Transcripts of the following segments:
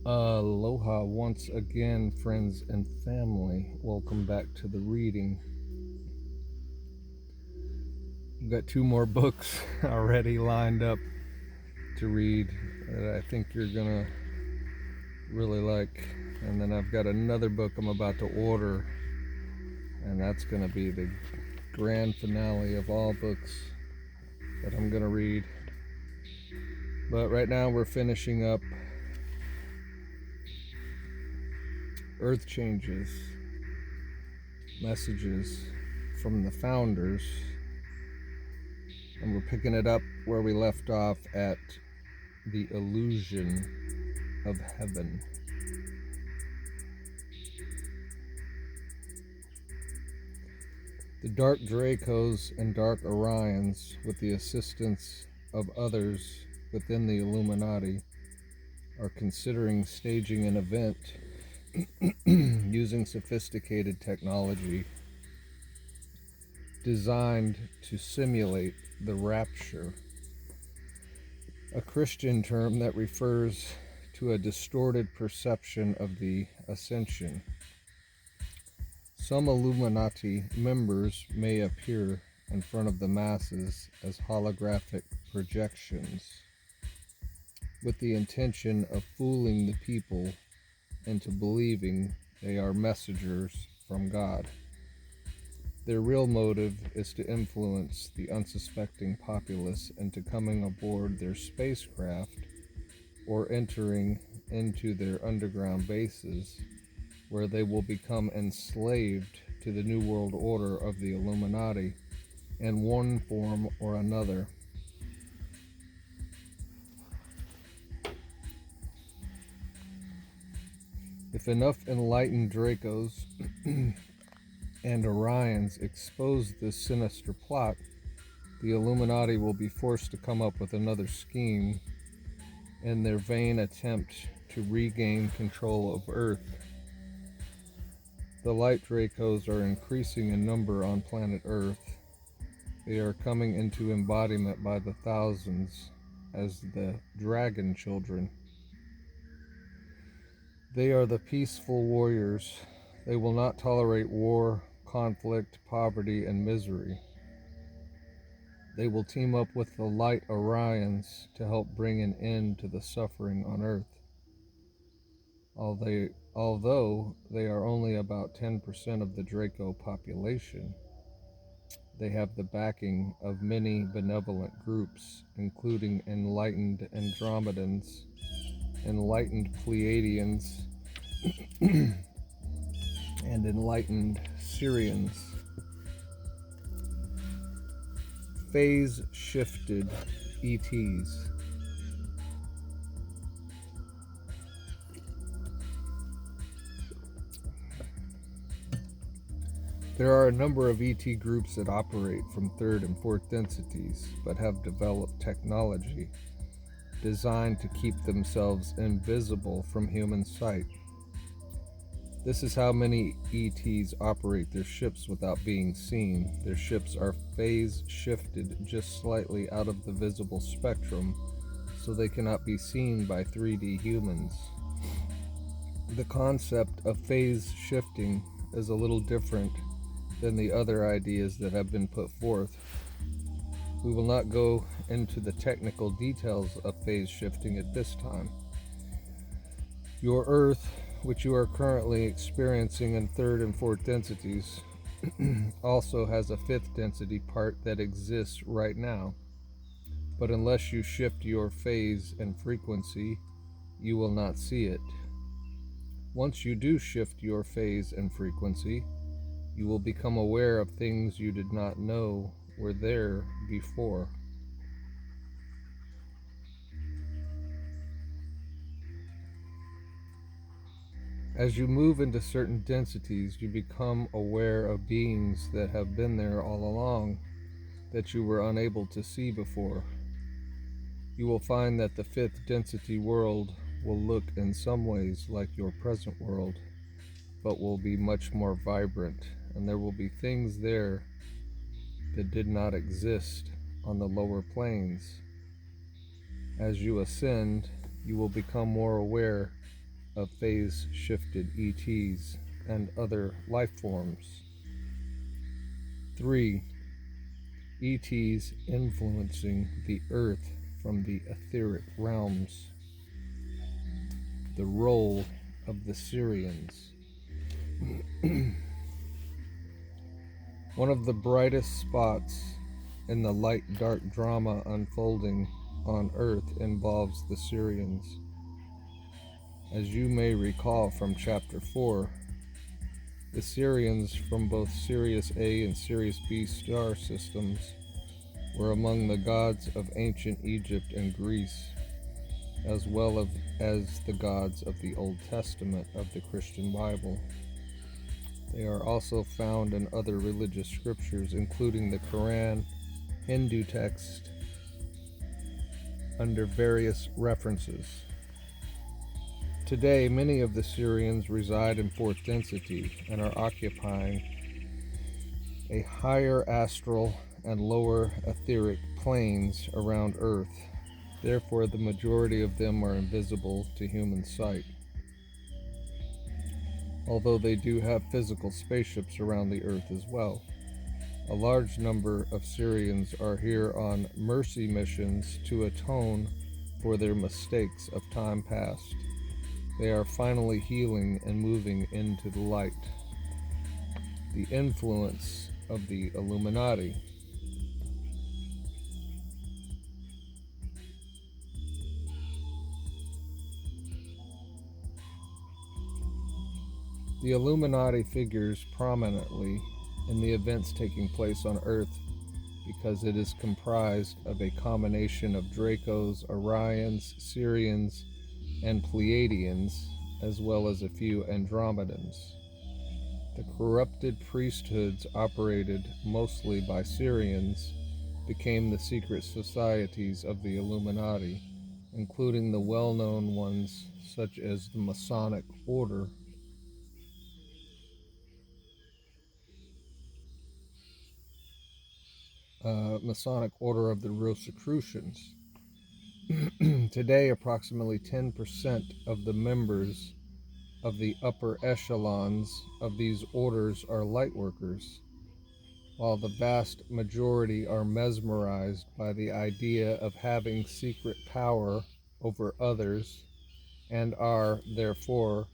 Aloha once again, friends and family. Welcome back to the reading. I've got two more books already lined up to read that I think you're gonna really like. And then I've got another book I'm about to order, and that's gonna be the grand finale of all books that I'm gonna read. But right now we're finishing up Earth Changes, Messages from the Founders. And we're picking it up where we left off at the illusion of heaven. The Dark Dracos and Dark Orions, with the assistance of others within the Illuminati, are considering staging an event using sophisticated technology designed to simulate the rapture, a Christian term that refers to a distorted perception of the ascension. Some Illuminati members may appear in front of the masses as holographic projections, with the intention of fooling the people into believing they are messengers from God. Their real motive is to influence the unsuspecting populace into coming aboard their spacecraft or entering into their underground bases, where they will become enslaved to the New World Order of the Illuminati in one form or another. If enough enlightened Dracos and Orions expose this sinister plot, the Illuminati will be forced to come up with another scheme in their vain attempt to regain control of Earth. The Light Dracos are increasing in number on planet Earth. They are coming into embodiment by the thousands as the Dragon Children. They are the peaceful warriors. They will not tolerate war, conflict, poverty, and misery. They will team up with the Light Orions to help bring an end to the suffering on Earth. Although they are only about 10% of the Draco population, they have the backing of many benevolent groups, including enlightened Andromedans, enlightened Pleiadians, and enlightened Syrians. Phase-shifted ETs. There are a number of ET groups that operate from third and fourth densities, but have developed technology designed to keep themselves invisible from human sight. This is how many ETs operate their ships without being seen. Their ships are phase shifted just slightly out of the visible spectrum, so they cannot be seen by 3D humans. The concept of phase shifting is a little different than the other ideas that have been put forth. We will not go into the technical details of phase shifting at this time. Your Earth, which you are currently experiencing in third and fourth densities, also has a fifth density part that exists right now. But unless you shift your phase and frequency, you will not see it. Once you do shift your phase and frequency, you will become aware of things you did not know were there before. As you move into certain densities, you become aware of beings that have been there all along, that you were unable to see before. You will find that the fifth density world will look in some ways like your present world, but will be much more vibrant, and there will be things there that did not exist on the lower planes. As you ascend, you will become more aware of phase-shifted ETs and other life forms. 3. ETs influencing the Earth from the etheric realms. The role of the Sirians. One of the brightest spots in the light-dark drama unfolding on Earth involves the Sirians. As you may recall from Chapter 4, the Sirians from both Sirius A and Sirius B star systems were among the gods of ancient Egypt and Greece, as well as the gods of the Old Testament of the Christian Bible. They are also found in other religious scriptures, including the Quran, Hindu text, under various references. Today, many of the Sirians reside in fourth density and are occupying a higher astral and lower etheric planes around Earth. Therefore, the majority of them are invisible to human sight, although they do have physical spaceships around the Earth as well. A large number of Sirians are here on mercy missions to atone for their mistakes of time past. They are finally healing and moving into the light. The influence of the Illuminati. The Illuminati figures prominently in the events taking place on Earth because it is comprised of a combination of Dracos, Orions, Sirians, and Pleiadians, as well as a few Andromedans. The corrupted priesthoods operated mostly by Sirians became the secret societies of the Illuminati, including the well-known ones such as the Masonic Order. Masonic Order of the Rosicrucians. Today, approximately 10% of the members of the upper echelons of these orders are lightworkers, while the vast majority are mesmerized by the idea of having secret power over others and are, therefore,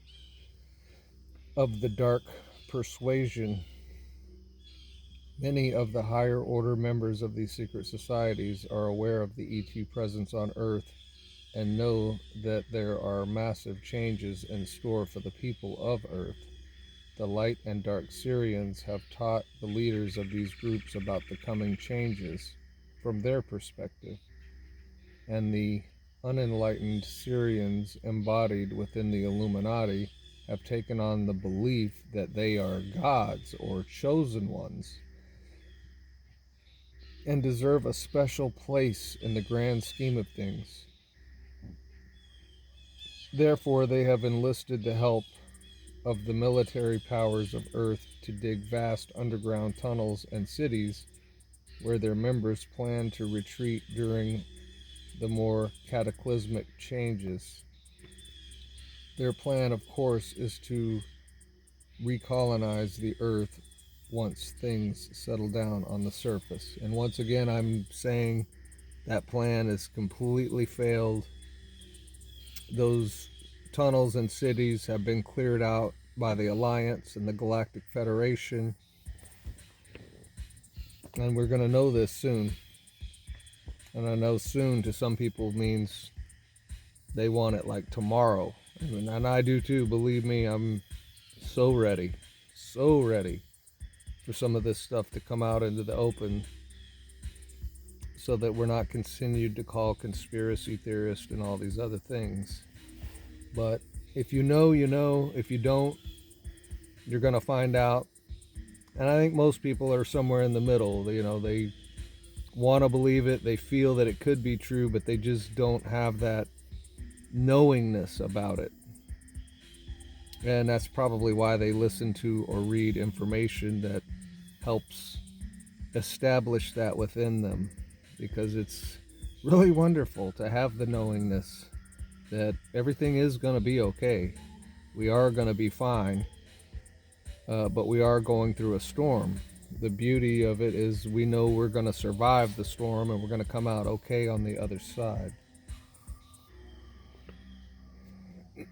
of the dark persuasion. Many of the higher order members of these secret societies are aware of the ET presence on Earth and know that there are massive changes in store for the people of Earth. The light and dark Sirians have taught the leaders of these groups about the coming changes from their perspective, and the unenlightened Sirians embodied within the Illuminati have taken on the belief that they are gods or chosen ones and deserve a special place in the grand scheme of things. Therefore, they have enlisted the help of the military powers of Earth to dig vast underground tunnels and cities where their members plan to retreat during the more cataclysmic changes. Their plan, of course, is to recolonize the Earth once things settle down on the surface. And once again, I'm saying that plan is completely failed. Those tunnels and cities have been cleared out by the Alliance and the Galactic Federation. And we're going to know this soon. And I know soon to some people means they want it like tomorrow. And I do too, believe me, I'm so ready for some of this stuff to come out into the open so that we're not continued to call conspiracy theorists and all these other things. But if you know, you know. If you don't, you're going to find out. And I think most people are somewhere in the middle. You know, they want to believe it, they feel that it could be true, but they just don't have that knowingness about it. And that's probably why they listen to or read information that helps establish that within them, because it's really wonderful to have the knowingness that everything is going to be okay. We are going to be fine, but we are going through a storm. The beauty of it is we know we're going to survive the storm and we're going to come out okay on the other side.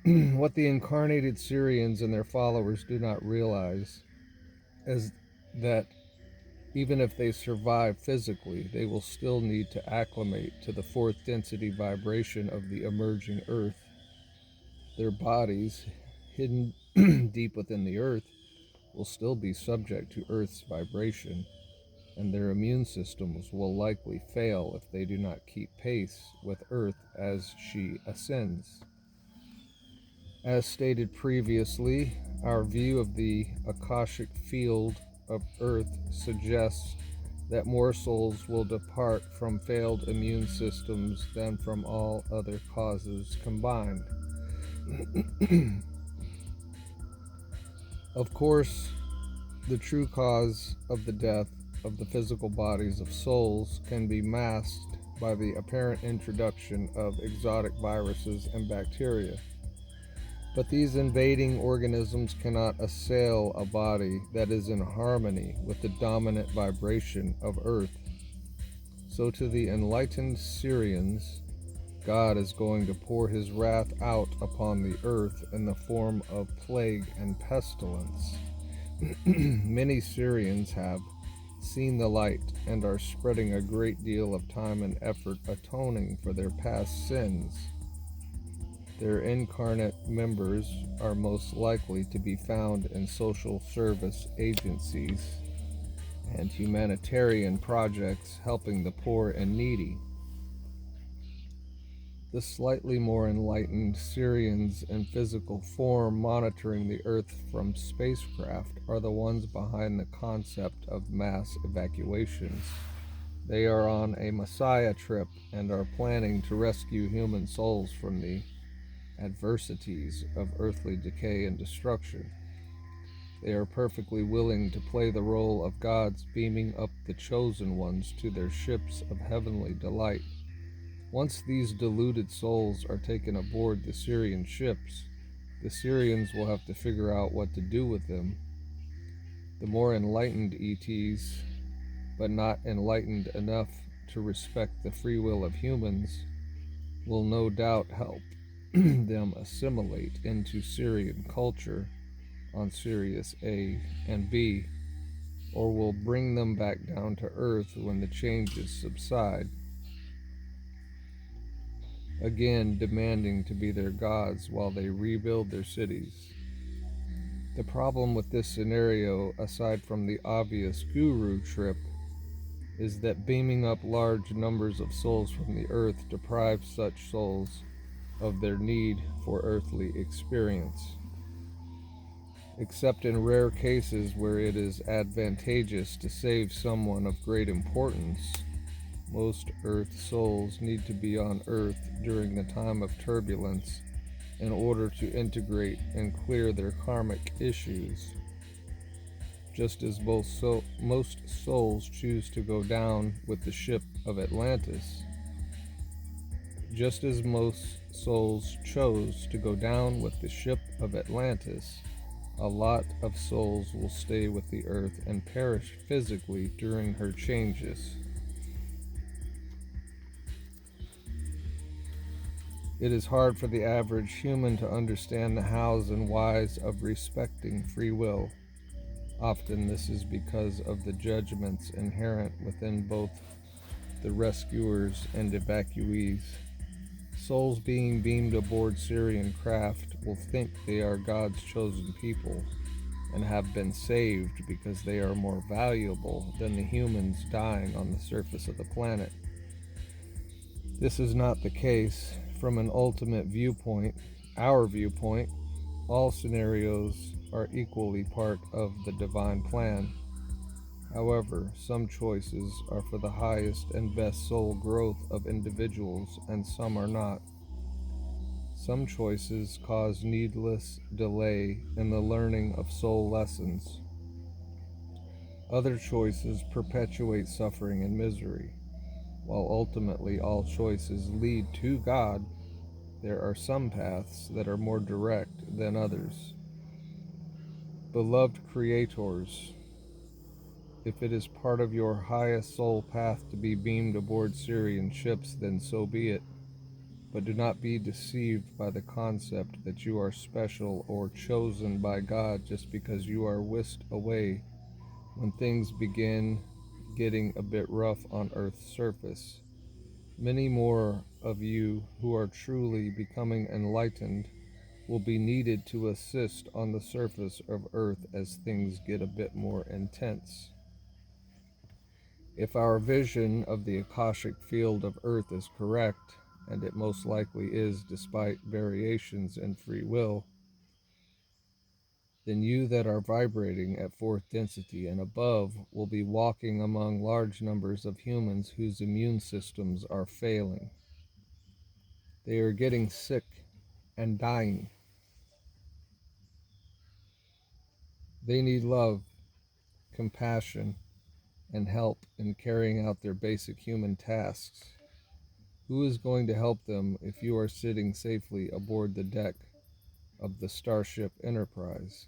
What the incarnated Syrians and their followers do not realize is that even if they survive physically, they will still need to acclimate to the fourth density vibration of the emerging Earth. Their bodies, hidden deep within the Earth, will still be subject to Earth's vibration, and their immune systems will likely fail if they do not keep pace with Earth as she ascends. As stated previously, our view of the Akashic field of Earth suggests that more souls will depart from failed immune systems than from all other causes combined. Of course, the true cause of the death of the physical bodies of souls can be masked by the apparent introduction of exotic viruses and bacteria. But these invading organisms cannot assail a body that is in harmony with the dominant vibration of Earth. So to the enlightened Syrians, God is going to pour his wrath out upon the earth in the form of plague and pestilence. Many Syrians have seen the light and are spreading a great deal of time and effort atoning for their past sins. Their incarnate members are most likely to be found in social service agencies and humanitarian projects helping the poor and needy. The slightly more enlightened Syrians in physical form monitoring the Earth from spacecraft are the ones behind the concept of mass evacuations. They are on a Messiah trip and are planning to rescue human souls from the adversities of earthly decay and destruction. They are perfectly willing to play the role of gods beaming up the chosen ones to their ships of heavenly delight. Once these deluded souls are taken aboard the Syrian ships, the Syrians will have to figure out what to do with them. The more enlightened ETs, but not enlightened enough to respect the free will of humans, will no doubt help them assimilate into Syrian culture on Sirius A and B, or will bring them back down to Earth when the changes subside, again demanding to be their gods while they rebuild their cities. The problem with this scenario, aside from the obvious guru trip, is that beaming up large numbers of souls from the earth deprives such souls of their need for earthly experience. Except in rare cases where it is advantageous to save someone of great importance, most Earth souls need to be on Earth during the time of turbulence in order to integrate and clear their karmic issues. Just as most souls choose to go down with the ship of Atlantis, just as most souls chose to go down with the ship of Atlantis, a lot of souls will stay with the earth and perish physically during her changes. It is hard for the average human to understand the hows and whys of respecting free will. Often this is because of the judgments inherent within both the rescuers and evacuees. Souls being beamed aboard Syrian craft will think they are God's chosen people and have been saved because they are more valuable than the humans dying on the surface of the planet. This is not the case. From an ultimate viewpoint, our viewpoint, all scenarios are equally part of the divine plan. However, some choices are for the highest and best soul growth of individuals, and some are not. Some choices cause needless delay in the learning of soul lessons. Other choices perpetuate suffering and misery. While ultimately all choices lead to God, There are some paths that are more direct than others. Beloved creators, if it is part of your highest soul path to be beamed aboard Syrian ships, then so be it. But do not be deceived by the concept that you are special or chosen by God just because you are whisked away when things begin getting a bit rough on Earth's surface. Many more of you who are truly becoming enlightened will be needed to assist on the surface of Earth as things get a bit more intense. If our vision of the Akashic field of Earth is correct, and it most likely is despite variations in free will, then you that are vibrating at fourth density and above will be walking among large numbers of humans whose immune systems are failing. They are getting sick and dying. They need love, compassion, and help in carrying out their basic human tasks. Who is going to help them if you are sitting safely aboard the deck of the Starship Enterprise?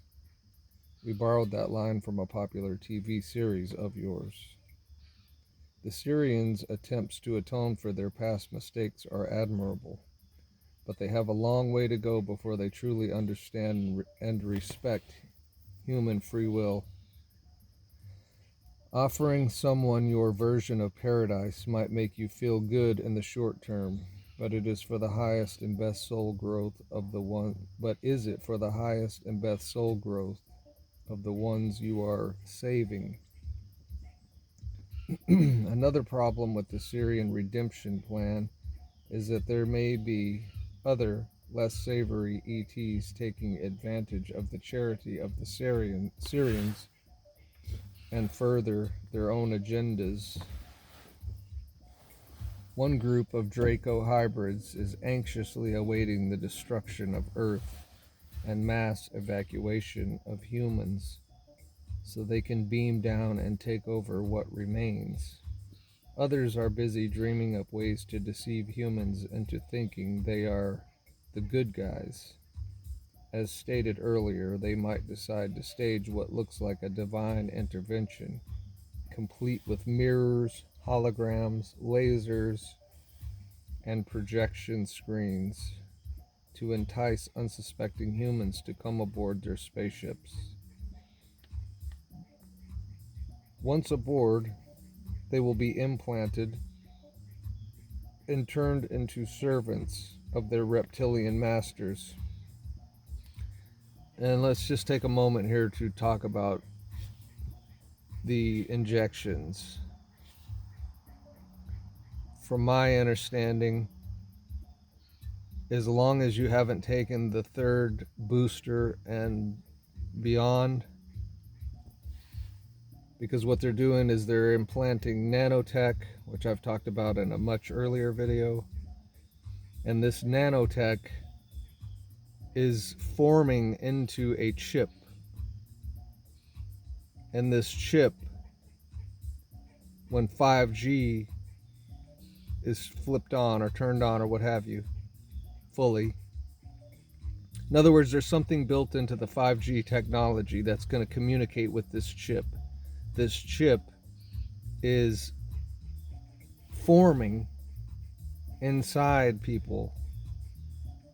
We borrowed that line from a popular TV series of yours. The Syrians' attempts to atone for their past mistakes are admirable, but they have a long way to go before they truly understand and respect human free will. Offering someone your version of paradise might make you feel good in the short term, but it is for the highest and best soul growth of the one but is it for the highest and best soul growth of the ones you are saving? Another problem with the Syrian redemption plan is that there may be other less savory ETs taking advantage of the charity of the Syrians and further their own agendas. One group of Draco hybrids is anxiously awaiting the destruction of Earth and mass evacuation of humans so they can beam down and take over what remains. Others are busy dreaming up ways to deceive humans into thinking they are the good guys. As stated earlier, they might decide to stage what looks like a divine intervention, complete with mirrors, holograms, lasers, and projection screens to entice unsuspecting humans to come aboard their spaceships. Once aboard, they will be implanted and turned into servants of their reptilian masters. And let's just take a moment here to talk about the injections. From my understanding, as long as you haven't taken the third booster and beyond, because what they're doing is they're implanting nanotech, which I've talked about in a much earlier video, and this nanotech is forming into a chip, and this chip, when 5G is flipped on or turned on or what have you fully, in other words, there's something built into the 5G technology that's going to communicate with this chip. This chip is forming inside people,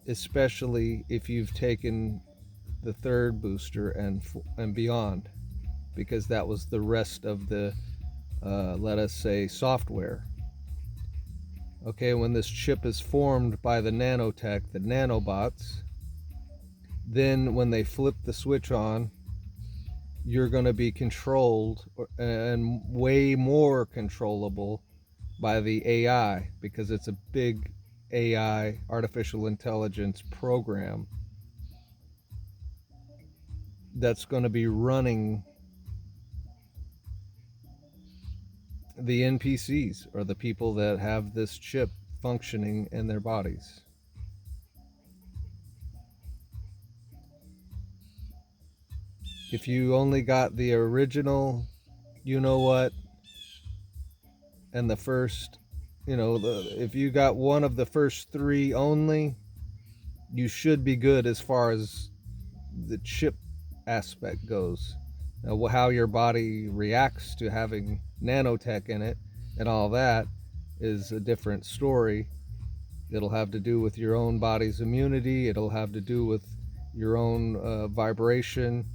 especially if you've taken the third booster and beyond, because that was the rest of the, let us say, software. Okay, when this chip is formed by the nanotech, the nanobots, then when they flip the switch on, you're going to be controlled and way more controllable by the AI, because it's a big AI, artificial intelligence program that's going to be running the NPCs, or the people that have this chip functioning in their bodies. If you only got the original, you know what, and the first, if you got one of the first three only, you should be good as far as the chip aspect goes. Now, how your body reacts to having nanotech in it and all that is a different story. It'll have to do with your own body's immunity. It'll have to do with your own vibration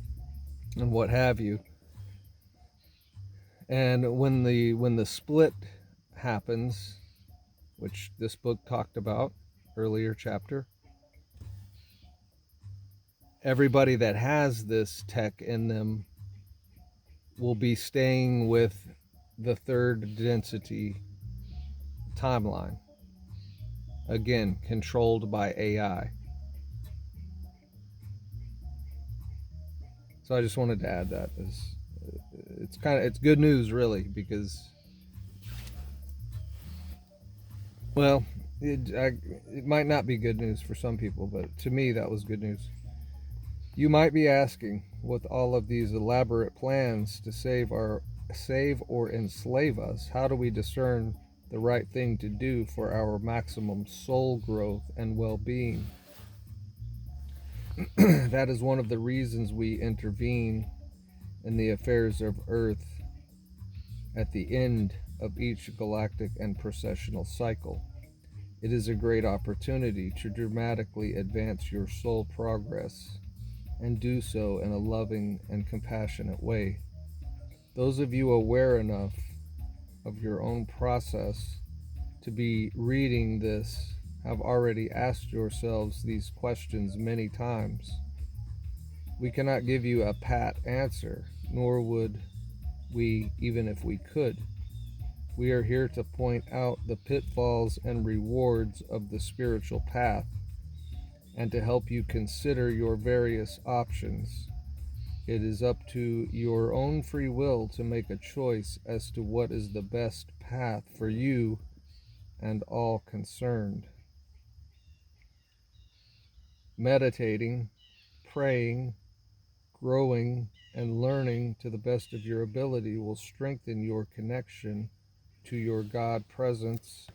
and what have you. And when the split happens, which this book talked about earlier chapter, everybody that has this tech in them will be staying with the third density timeline, again controlled by AI. So I just wanted to add that as it's good news, really, because, well, it might not be good news for some people, but to me that was good news. You might be asking, with all of these elaborate plans to save or enslave us, how do we discern the right thing to do for our maximum soul growth and well-being? That is one of the reasons we intervene in the affairs of Earth at the end of each galactic and processional cycle. It is a great opportunity to dramatically advance your soul progress and do so in a loving and compassionate way. Those of you aware enough of your own process to be reading this have already asked yourselves these questions many times. We cannot give you a pat answer, nor would we, even if we could. We are here to point out the pitfalls and rewards of the spiritual path and to help you consider your various options. It is up to your own free will to make a choice as to what is the best path for you and all concerned. Meditating, praying, growing, and learning to the best of your ability will strengthen your connection to your God presence.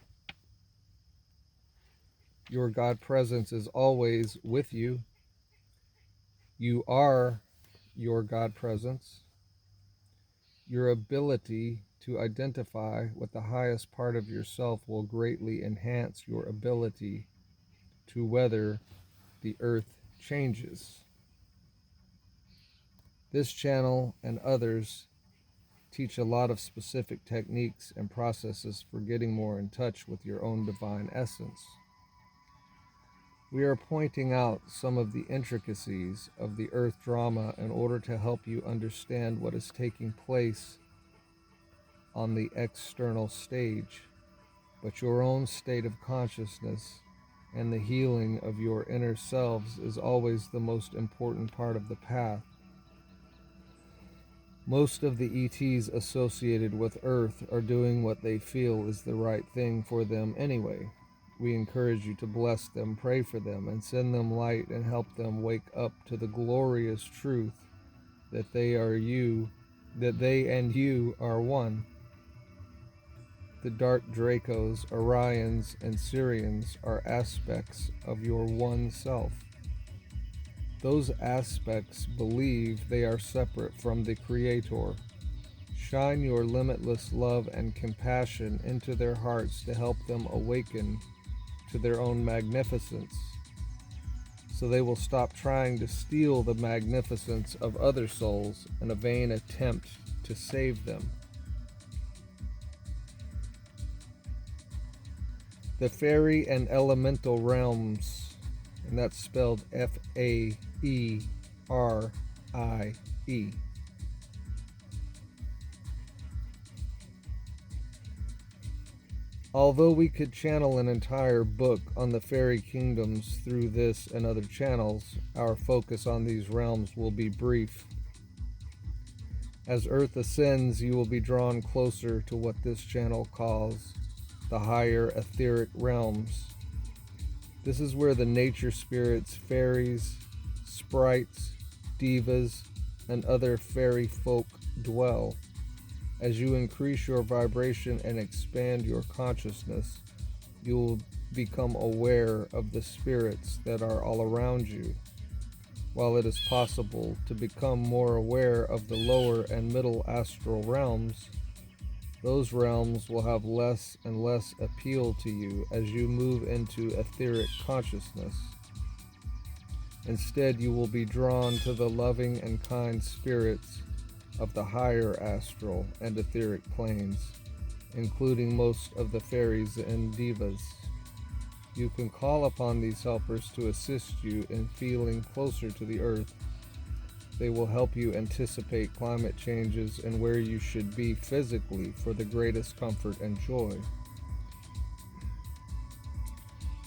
Your God presence is always with you. You are your God presence. Your ability to identify with the highest part of yourself will greatly enhance your ability to weather the earth changes. This channel and others teach a lot of specific techniques and processes for getting more in touch with your own divine essence. We are pointing out some of the intricacies of the earth drama in order to help you understand what is taking place on the external stage, but your own state of consciousness and the healing of your inner selves is always the most important part of the path. Most of the ETs associated with Earth are doing what they feel is the right thing for them anyway. We encourage you to bless them, pray for them, and send them light and help them wake up to the glorious truth that they and you are one. The dark Dracos, Orions, and Sirians are aspects of your one self. Those aspects believe they are separate from the Creator. Shine your limitless love and compassion into their hearts to help them awaken to their own magnificence, so they will stop trying to steal the magnificence of other souls in a vain attempt to save them. The fairy and elemental realms, and that's spelled Faerie, although we could channel an entire book on the fairy kingdoms through this and other channels, our focus on these realms will be brief. As Earth ascends, you will be drawn closer to what this channel calls the higher etheric realms. This is where the nature spirits, fairies, sprites, divas, and other fairy folk dwell. As you increase your vibration and expand your consciousness, you will become aware of the spirits that are all around you. While it is possible to become more aware of the lower and middle astral realms, those realms will have less and less appeal to you as you move into etheric consciousness. Instead, you will be drawn to the loving and kind spirits of the higher astral and etheric planes, including most of the fairies and devas. You can call upon these helpers to assist you in feeling closer to the earth. They will help you anticipate climate changes and where you should be physically for the greatest comfort and joy.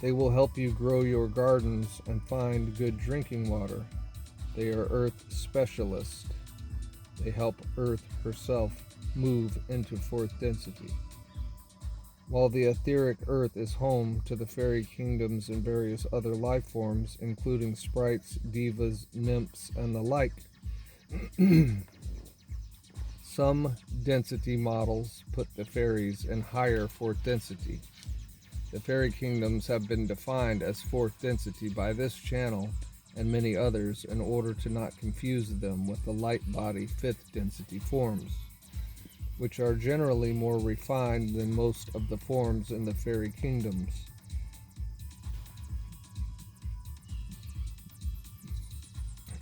They will help you grow your gardens and find good drinking water. They are Earth specialists. They help Earth herself move into fourth density. While the etheric Earth is home to the fairy kingdoms and various other life forms, including sprites, divas, nymphs, and the like, some density models put the fairies in higher fourth density. The fairy kingdoms have been defined as fourth density by this channel and many others in order to not confuse them with the light body fifth density forms, which are generally more refined than most of the forms in the fairy kingdoms.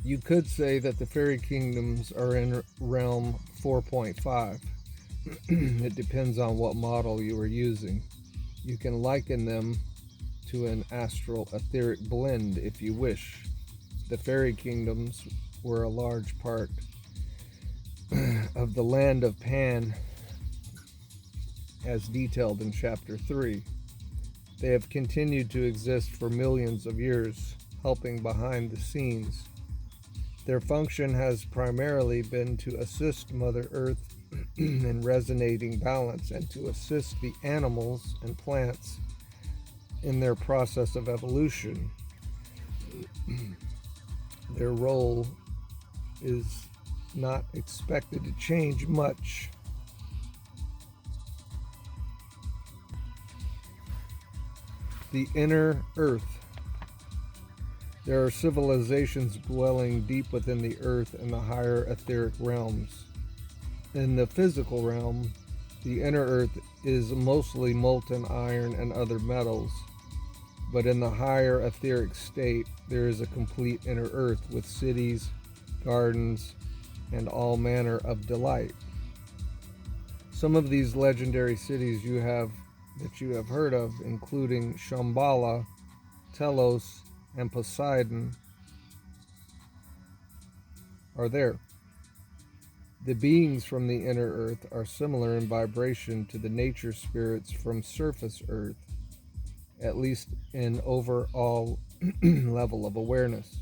You could say that the fairy kingdoms are in realm 4.5. It depends on what model you are using. You can liken them to an astral etheric blend if you wish. The fairy kingdoms were a large part of the land of Pan, as detailed in Chapter 3. They have continued to exist for millions of years, helping behind the scenes. Their function has primarily been to assist Mother Earth in resonating balance and to assist the animals and plants in their process of evolution. Their role is not expected to change much. The inner Earth. There are civilizations dwelling deep within the Earth and the higher etheric realms. In the physical realm, the inner Earth is mostly molten iron and other metals, but in the higher etheric state, there is a complete inner Earth with cities, gardens, and all manner of delight. Some of these legendary cities that you have heard of, including Shambhala, Telos, and Poseidon, are there. The beings from the inner Earth are similar in vibration to the nature spirits from surface Earth, at least in overall level of awareness.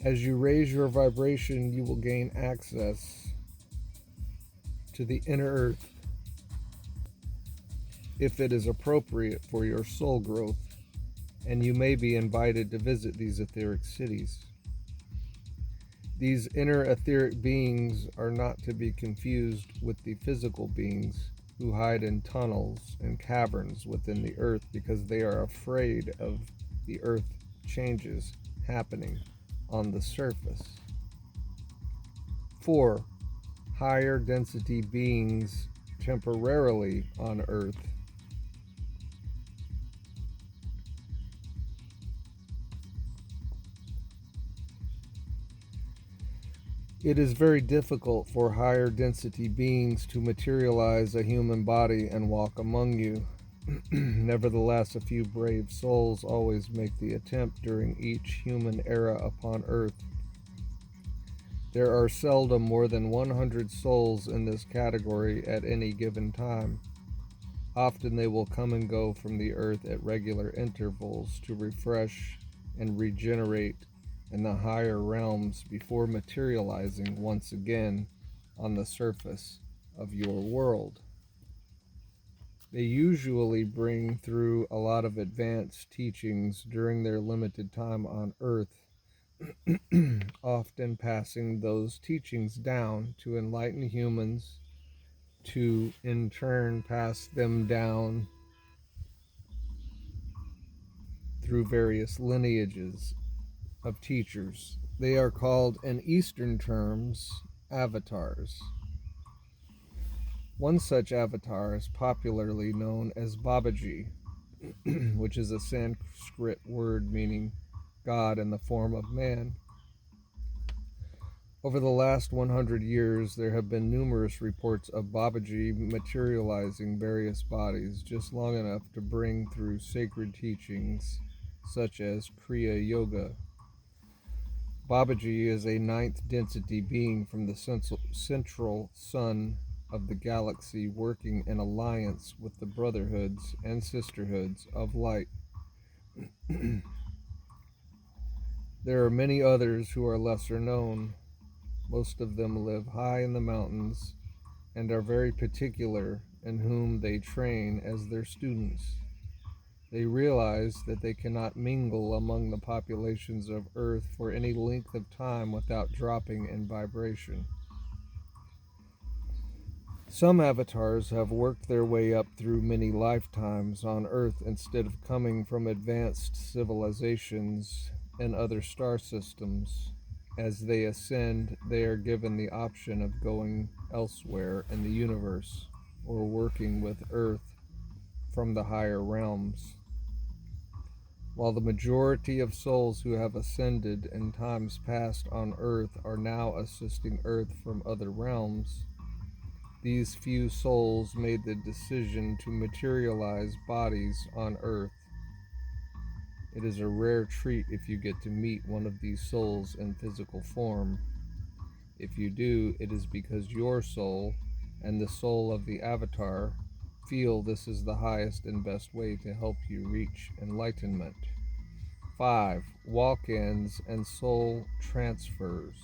As you raise your vibration, you will gain access to the inner Earth if it is appropriate for your soul growth, and you may be invited to visit these etheric cities. These inner etheric beings are not to be confused with the physical beings who hide in tunnels and caverns within the earth because they are afraid of the earth changes happening on the surface. 4. Higher density beings temporarily on earth. It is very difficult for higher density beings to materialize a human body and walk among you. Nevertheless, a few brave souls always make the attempt during each human era upon earth. There are seldom more than 100 souls in this category at any given time. Often they will come and go from the earth at regular intervals to refresh and regenerate in the higher realms before materializing once again on the surface of your world. They usually bring through a lot of advanced teachings during their limited time on earth, often passing those teachings down to enlightened humans to in turn pass them down through various lineages of teachers. They are called, in Eastern terms, avatars. One such avatar is popularly known as Babaji, which is a Sanskrit word meaning God in the form of man. Over the last 100 years, there have been numerous reports of Babaji materializing various bodies just long enough to bring through sacred teachings such as Kriya Yoga. Babaji is a ninth density being from the central sun of the galaxy, working in alliance with the brotherhoods and sisterhoods of light. There are many others who are lesser known. Most of them live high in the mountains and are very particular in whom they train as their students. They realize that they cannot mingle among the populations of Earth for any length of time without dropping in vibration. Some avatars have worked their way up through many lifetimes on Earth instead of coming from advanced civilizations and other star systems. As they ascend, they are given the option of going elsewhere in the universe or working with Earth from the higher realms. While the majority of souls who have ascended in times past on Earth are now assisting Earth from other realms, these few souls made the decision to materialize bodies on Earth. It is a rare treat if you get to meet one of these souls in physical form. If you do, it is because your soul and the soul of the avatar feel this is the highest and best way to help you reach enlightenment. 5. Walk-ins and soul transfers.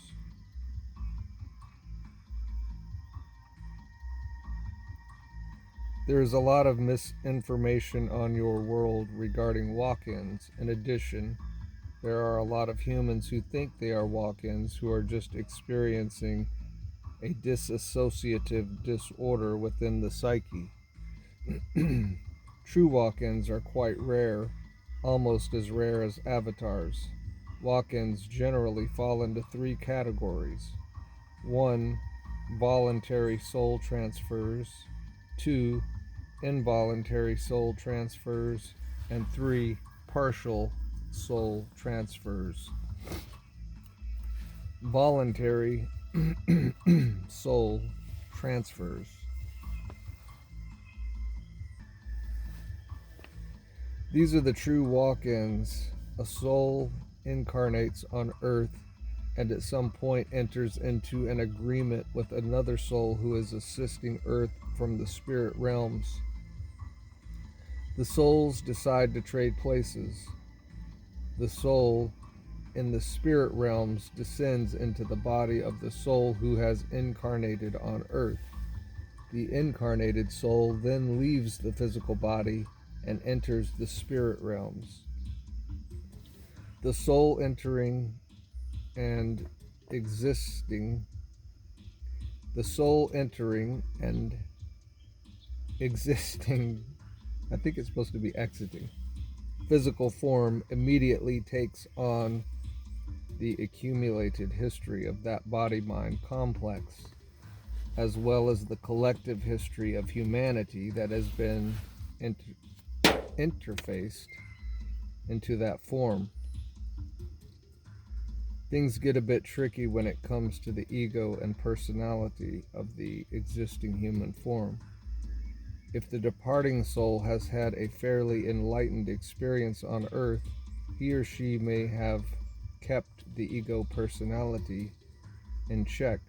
There is a lot of misinformation on your world regarding walk-ins. In addition, there are a lot of humans who think they are walk-ins who are just experiencing a dissociative disorder within the psyche. True walk-ins are quite rare, almost as rare as avatars. Walk-ins generally fall into 3 categories. 1. Voluntary soul transfers. 2. Involuntary soul transfers. And 3. Partial soul transfers. Voluntary soul transfers. These are the true walk-ins. A soul incarnates on Earth and at some point enters into an agreement with another soul who is assisting Earth from the spirit realms. The souls decide to trade places. The soul in the spirit realms descends into the body of the soul who has incarnated on Earth. The incarnated soul then leaves the physical body and enters the spirit realms. The soul entering and existing I think it's supposed to be exiting physical form immediately takes on the accumulated history of that body-mind complex, as well as the collective history of humanity that has been interfaced into that form. Things get a bit tricky when it comes to the ego and personality of the existing human form. If the departing soul has had a fairly enlightened experience on Earth, he or she may have kept the ego personality in check.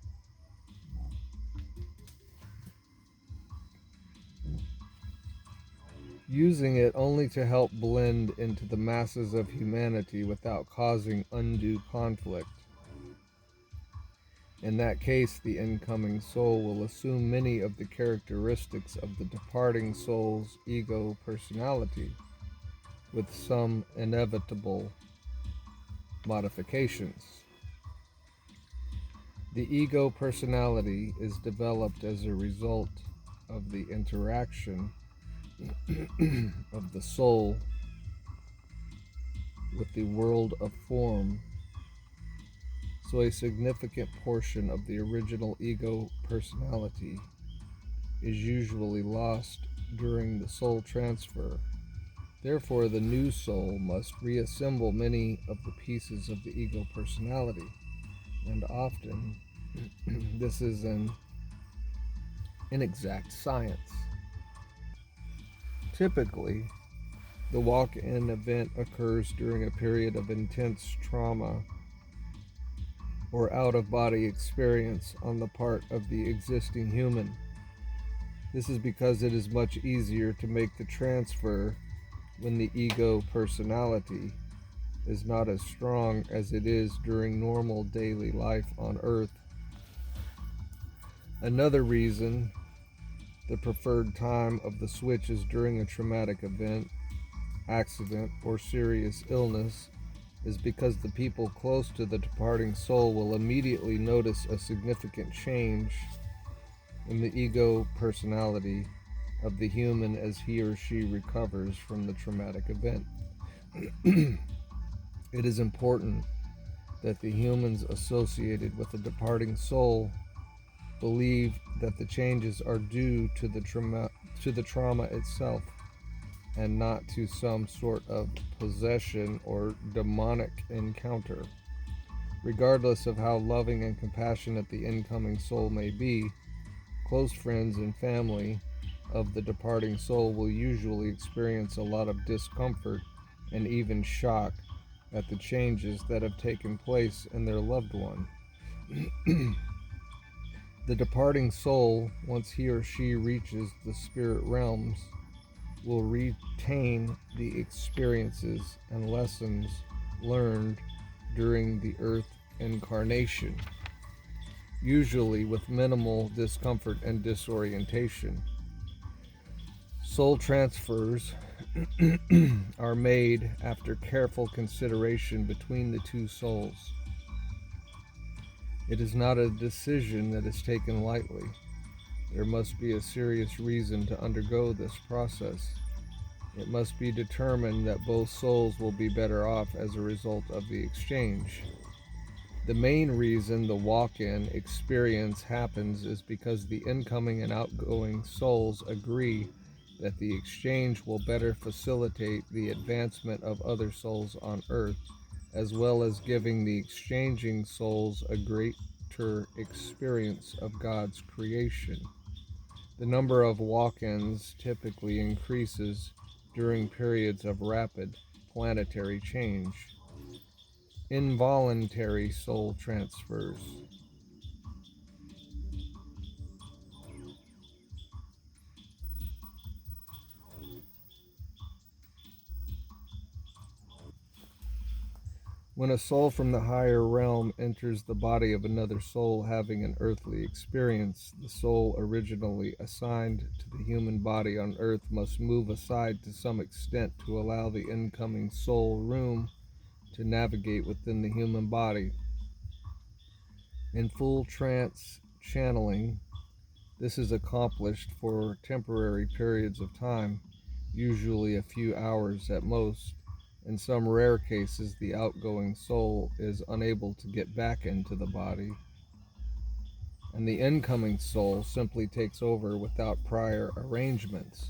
Using it only to help blend into the masses of humanity without causing undue conflict. In that case, the incoming soul will assume many of the characteristics of the departing soul's ego personality, with some inevitable modifications. The ego personality is developed as a result of the interaction of the soul with the world of form, so a significant portion of the original ego personality is usually lost during the soul transfer. Therefore, the new soul must reassemble many of the pieces of the ego personality, and often this is an inexact science. Typically, the walk-in event occurs during a period of intense trauma or out-of-body experience on the part of the existing human. This is because it is much easier to make the transfer when the ego personality is not as strong as it is during normal daily life on Earth. Another reason the preferred time of the switch is during a traumatic event, accident, or serious illness is because the people close to the departing soul will immediately notice a significant change in the ego personality of the human as he or she recovers from the traumatic event. It is important that the humans associated with the departing soul believe that the changes are due to the trauma itself and not to some sort of possession or demonic encounter. Regardless of how loving and compassionate the incoming soul may be, close friends and family of the departing soul will usually experience a lot of discomfort and even shock at the changes that have taken place in their loved one. The departing soul, once he or she reaches the spirit realms, will retain the experiences and lessons learned during the earth incarnation, usually with minimal discomfort and disorientation. Soul transfers are made after careful consideration between the two souls. It is not a decision that is taken lightly. There must be a serious reason to undergo this process. It must be determined that both souls will be better off as a result of the exchange. The main reason the walk-in experience happens is because the incoming and outgoing souls agree that the exchange will better facilitate the advancement of other souls on Earth, as well as giving the exchanging souls a greater experience of God's creation. The number of walk-ins typically increases during periods of rapid planetary change. Involuntary soul transfers. When a soul from the higher realm enters the body of another soul having an earthly experience, the soul originally assigned to the human body on Earth must move aside to some extent to allow the incoming soul room to navigate within the human body. In full trance channeling, this is accomplished for temporary periods of time, usually a few hours at most. In some rare cases, the outgoing soul is unable to get back into the body, and the incoming soul simply takes over without prior arrangements.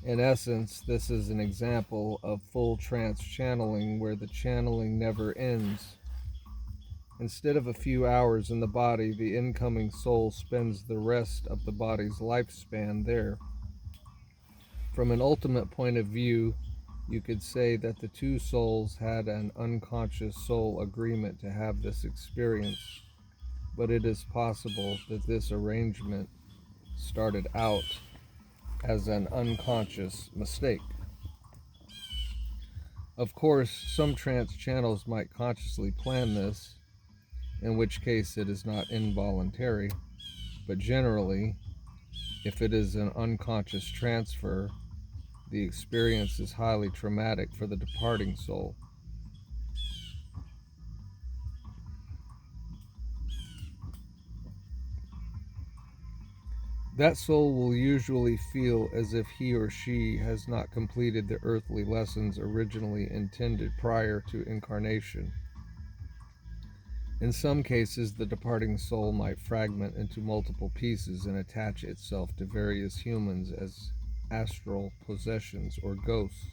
In essence, this is an example of full trance channeling where the channeling never ends. Instead of a few hours in the body, the incoming soul spends the rest of the body's lifespan there. From an ultimate point of view, you could say that the two souls had an unconscious soul agreement to have this experience, but it is possible that this arrangement started out as an unconscious mistake. Of course, some trance channels might consciously plan this, in which case it is not involuntary, but generally, if it is an unconscious transfer, the experience is highly traumatic for the departing soul. That soul will usually feel as if he or she has not completed the earthly lessons originally intended prior to incarnation. In some cases, the departing soul might fragment into multiple pieces and attach itself to various humans as astral possessions or ghosts.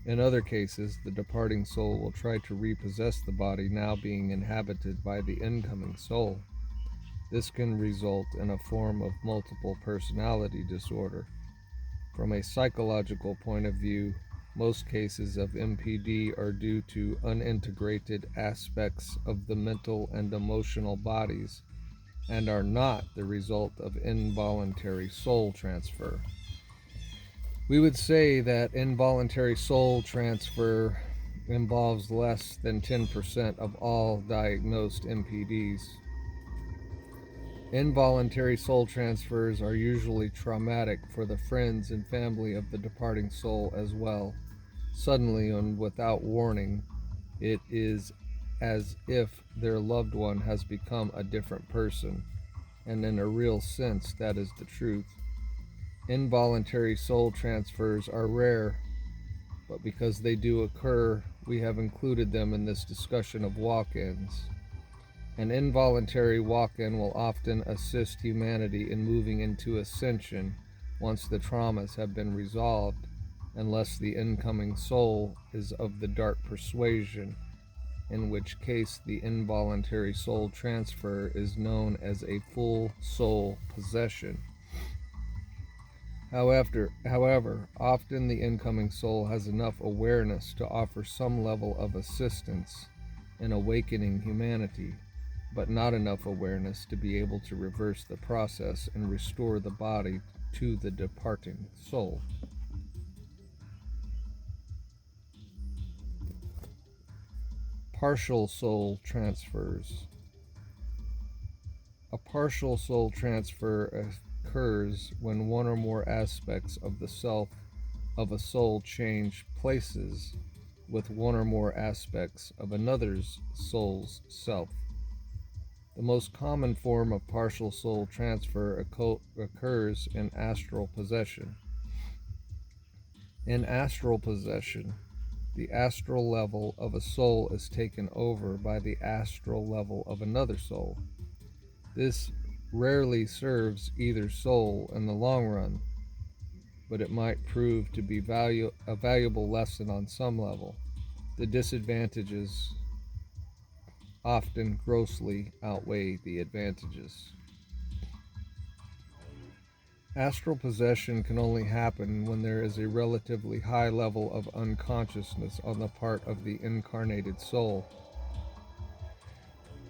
In other cases, the departing soul will try to repossess the body now being inhabited by the incoming soul. This can result in a form of multiple personality disorder. From a psychological point of view, most cases of MPD are due to unintegrated aspects of the mental and emotional bodies and are not the result of involuntary soul transfer. We would say that involuntary soul transfer involves less than 10% of all diagnosed MPDs. Involuntary soul transfers are usually traumatic for the friends and family of the departing soul as well. Suddenly and without warning, it is as if their loved one has become a different person, and in a real sense, that is the truth. Involuntary soul transfers are rare, but because they do occur, we have included them in this discussion of walk-ins. An involuntary walk-in will often assist humanity in moving into ascension once the traumas have been resolved, unless the incoming soul is of the dark persuasion, in which case the involuntary soul transfer is known as a full soul possession. However, often the incoming soul has enough awareness to offer some level of assistance in awakening humanity, but not enough awareness to be able to reverse the process and restore the body to the departing soul. Partial soul transfers. A partial soul transfer occurs when one or more aspects of the self of a soul change places with one or more aspects of another's soul's self. The most common form of partial soul transfer occurs in astral possession. In astral possession, the astral level of a soul is taken over by the astral level of another soul. This rarely serves either soul in the long run, but it might prove to be a valuable lesson on some level. The disadvantages often grossly outweigh the advantages. Astral possession can only happen when there is a relatively high level of unconsciousness on the part of the incarnated soul.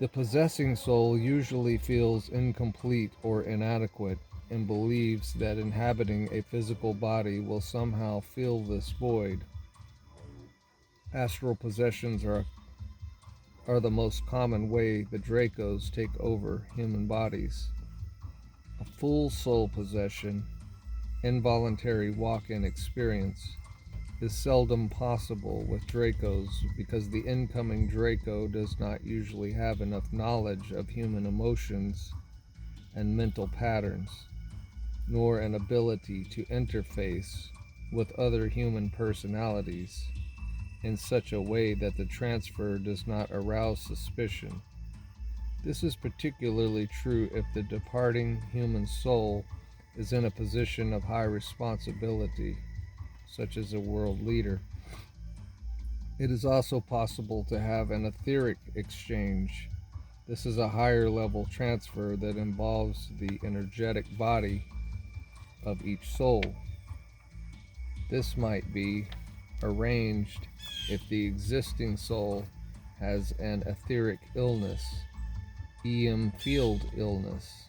The possessing soul usually feels incomplete or inadequate and believes that inhabiting a physical body will somehow fill this void. Astral possessions are the most common way the Dracos take over human bodies. A full soul possession, involuntary walk-in experience, is seldom possible with Dracos because the incoming Draco does not usually have enough knowledge of human emotions and mental patterns, nor an ability to interface with other human personalities in such a way that the transfer does not arouse suspicion. This is particularly true if the departing human soul is in a position of high responsibility, such as a world leader. It is also possible to have an etheric exchange. This is a higher level transfer that involves the energetic body of each soul. This might be arranged if the existing soul has an etheric illness, EM field illness,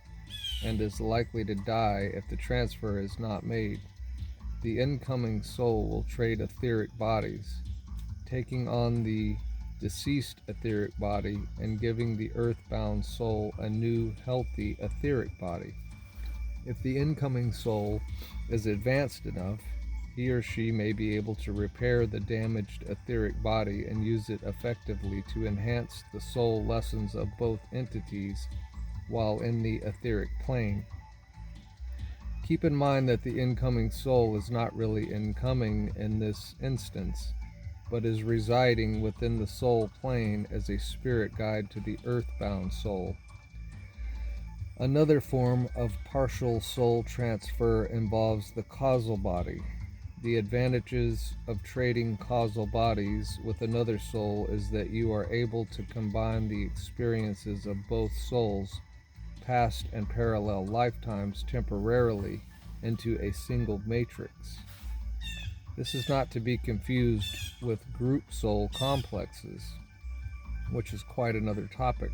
and is likely to die if the transfer is not made. The incoming soul will trade etheric bodies, taking on the deceased etheric body and giving the earthbound soul a new, healthy etheric body. If the incoming soul is advanced enough, he or she may be able to repair the damaged etheric body and use it effectively to enhance the soul lessons of both entities while in the etheric plane. Keep in mind that the incoming soul is not really incoming in this instance, but is residing within the soul plane as a spirit guide to the earthbound soul. Another form of partial soul transfer involves the causal body. The advantages of trading causal bodies with another soul is that you are able to combine the experiences of both souls, past and parallel lifetimes, temporarily into a single matrix. This is not to be confused with group soul complexes, which is quite another topic.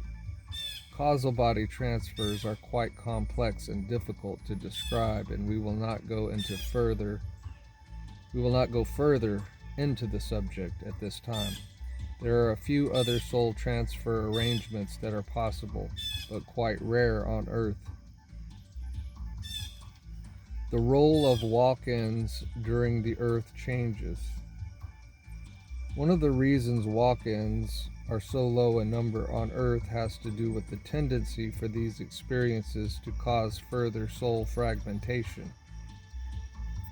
Causal body transfers are quite complex and difficult to describe, and we will not go further into the subject at this time. There are a few other soul transfer arrangements that are possible, but quite rare on Earth. The role of walk-ins during the Earth changes. One of the reasons walk-ins are so low in number on Earth has to do with the tendency for these experiences to cause further soul fragmentation.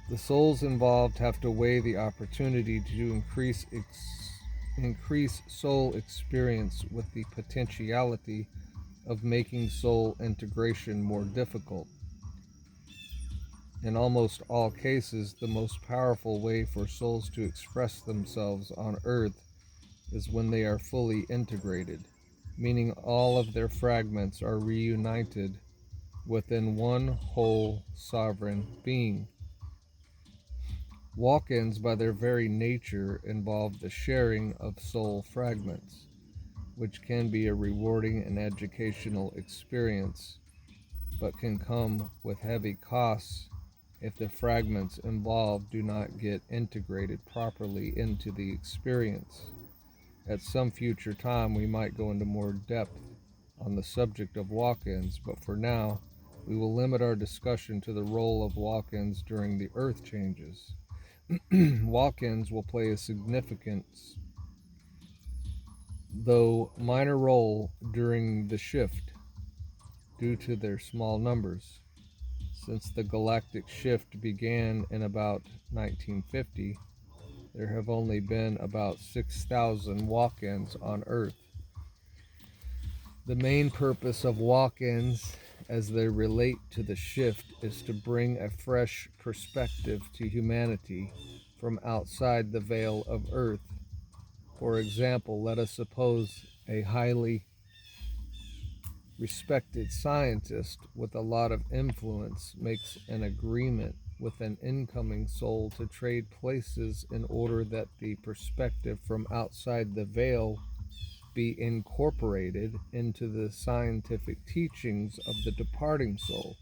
The souls involved have to weigh the opportunity to increase soul experience with the potentiality of making soul integration more difficult. In almost all cases, the most powerful way for souls to express themselves on Earth is when they are fully integrated, meaning all of their fragments are reunited within one whole sovereign being. Walk-ins, by their very nature, involve the sharing of soul fragments, which can be a rewarding and educational experience, but can come with heavy costs if the fragments involved do not get integrated properly into the experience. At some future time, we might go into more depth on the subject of walk-ins, but for now, we will limit our discussion to the role of walk-ins during the Earth changes. Walk-ins will play a significant, though minor, role during the shift due to their small numbers. Since the galactic shift began in about 1950, there have only been about 6,000 walk-ins on Earth. The main purpose of walk-ins as they relate to the shift is to bring a fresh perspective to humanity from outside the veil of Earth. For example, let us suppose a highly respected scientist with a lot of influence makes an agreement with an incoming soul to trade places in order that the perspective from outside the veil be incorporated into the scientific teachings of the departing soul.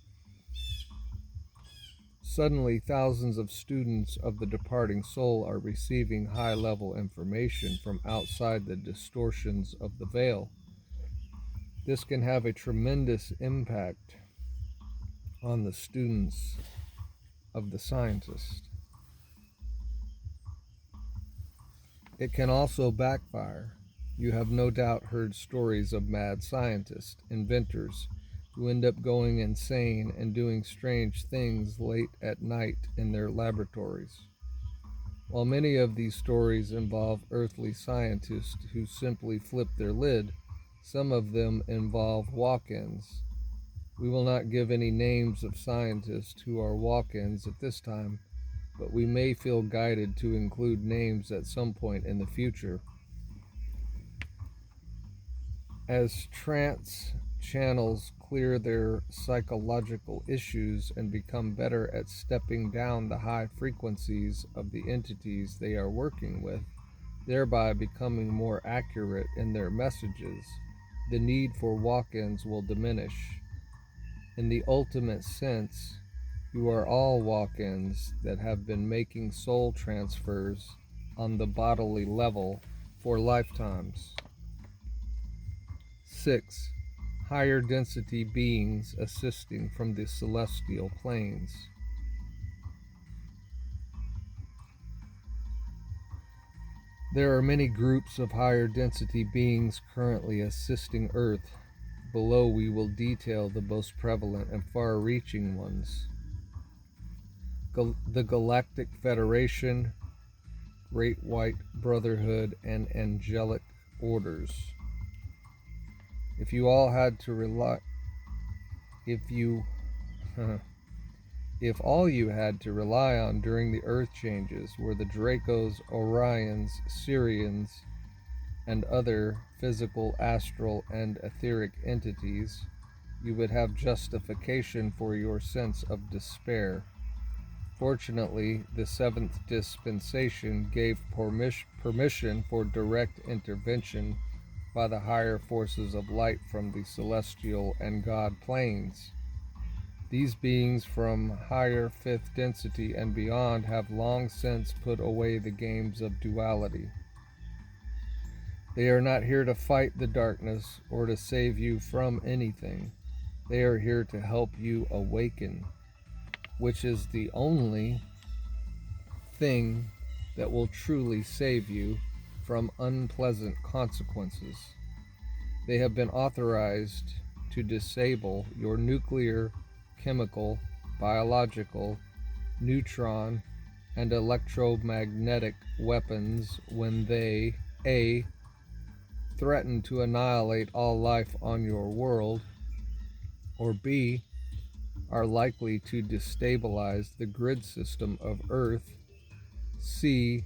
Suddenly, thousands of students of the departing soul are receiving high-level information from outside the distortions of the veil. This can have a tremendous impact on the students of the scientist. It can also backfire. You have no doubt heard stories of mad scientists, inventors, who end up going insane and doing strange things late at night in their laboratories. While many of these stories involve earthly scientists who simply flip their lid, some of them involve walk-ins. We will not give any names of scientists who are walk-ins at this time, but we may feel guided to include names at some point in the future. As trance channels clear their psychological issues and become better at stepping down the high frequencies of the entities they are working with, thereby becoming more accurate in their messages, the need for walk-ins will diminish. In the ultimate sense, you are all walk-ins that have been making soul transfers on the bodily level for lifetimes. 6. Higher density beings assisting from the celestial planes. There are many groups of higher density beings currently assisting Earth. Below we will detail the most prevalent and far-reaching ones. the Galactic Federation, Great White Brotherhood, and angelic orders. If you all had to rely, if you, if all you had to rely on during the Earth changes were the Dracos, Orions, Sirians, and other physical, astral, and etheric entities, you would have justification for your sense of despair. Fortunately, the seventh dispensation gave permission for direct intervention by the higher forces of light from the celestial and God planes. These beings from higher fifth density and beyond have long since put away the games of duality. They are not here to fight the darkness or to save you from anything. They are here to help you awaken, which is the only thing that will truly save you from unpleasant consequences. They have been authorized to disable your nuclear, chemical, biological, neutron, and electromagnetic weapons when they a. threaten to annihilate all life on your world, or b. are likely to destabilize the grid system of Earth, c.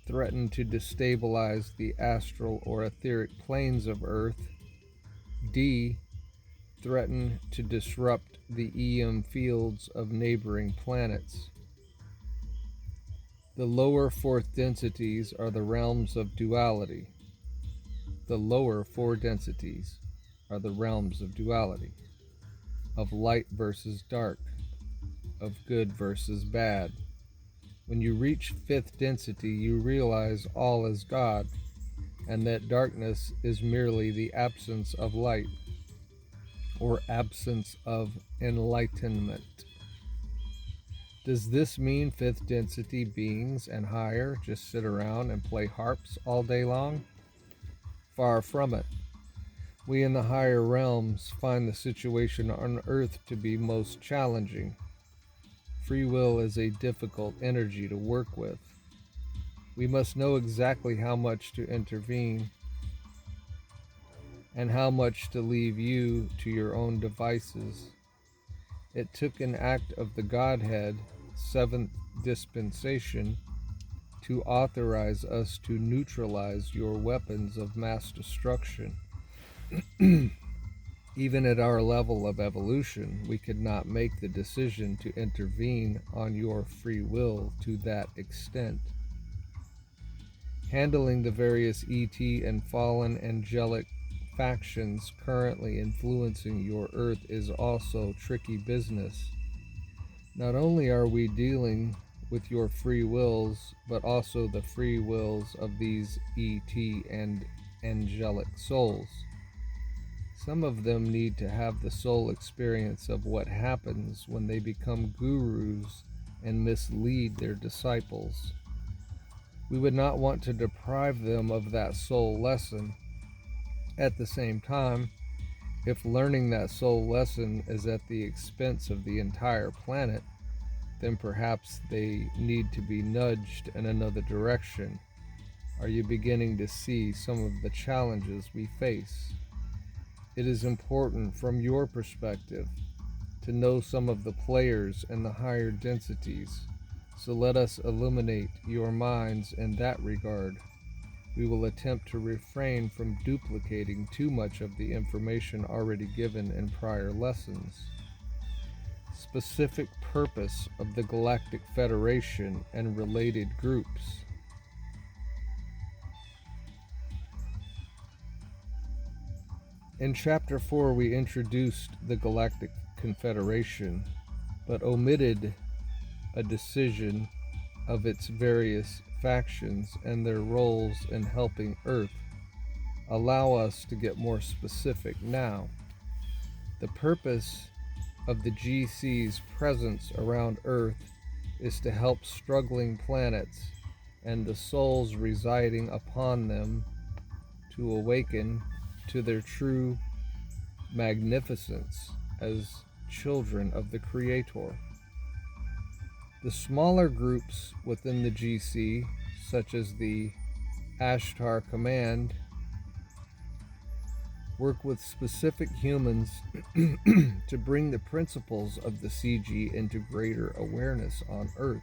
threaten to destabilize the astral or etheric planes of Earth, d. threaten to disrupt the EM fields of neighboring planets. The lower fourth densities are the realms of duality. The lower four densities are the realms of duality, of light versus dark, of good versus bad. When you reach fifth density, you realize all is God, and that darkness is merely the absence of light, or absence of enlightenment. Does this mean fifth density beings and higher just sit around and play harps all day long? Far from it. We in the higher realms find the situation on Earth to be most challenging. Free will is a difficult energy to work with. We must know exactly how much to intervene and how much to leave you to your own devices. It took an act of the Godhead, seventh dispensation, to authorize us to neutralize your weapons of mass destruction. Even at our level of evolution, we could not make the decision to intervene on your free will to that extent. Handling the various ET and fallen angelic factions currently influencing your Earth is also tricky business. Not only are we dealing with your free wills, but also the free wills of these ET and angelic souls. Some of them need to have the soul experience of what happens when they become gurus and mislead their disciples. We would not want to deprive them of that soul lesson. At the same time, if learning that soul lesson is at the expense of the entire planet, then perhaps they need to be nudged in another direction. Are you beginning to see some of the challenges we face? It is important from your perspective to know some of the players in the higher densities, so let us illuminate your minds in that regard. We will attempt to refrain from duplicating too much of the information already given in prior lessons. Specific purpose of the Galactic Federation and related groups. In Chapter 4, we introduced the Galactic Confederation, but omitted a decision of its various factions and their roles in helping Earth. Allow us to get more specific now. The purpose of the GC's presence around Earth is to help struggling planets and the souls residing upon them to awaken to their true magnificence as children of the Creator. The smaller groups within the GC, such as the Ashtar Command, work with specific humans to bring the principles of the CG into greater awareness on Earth.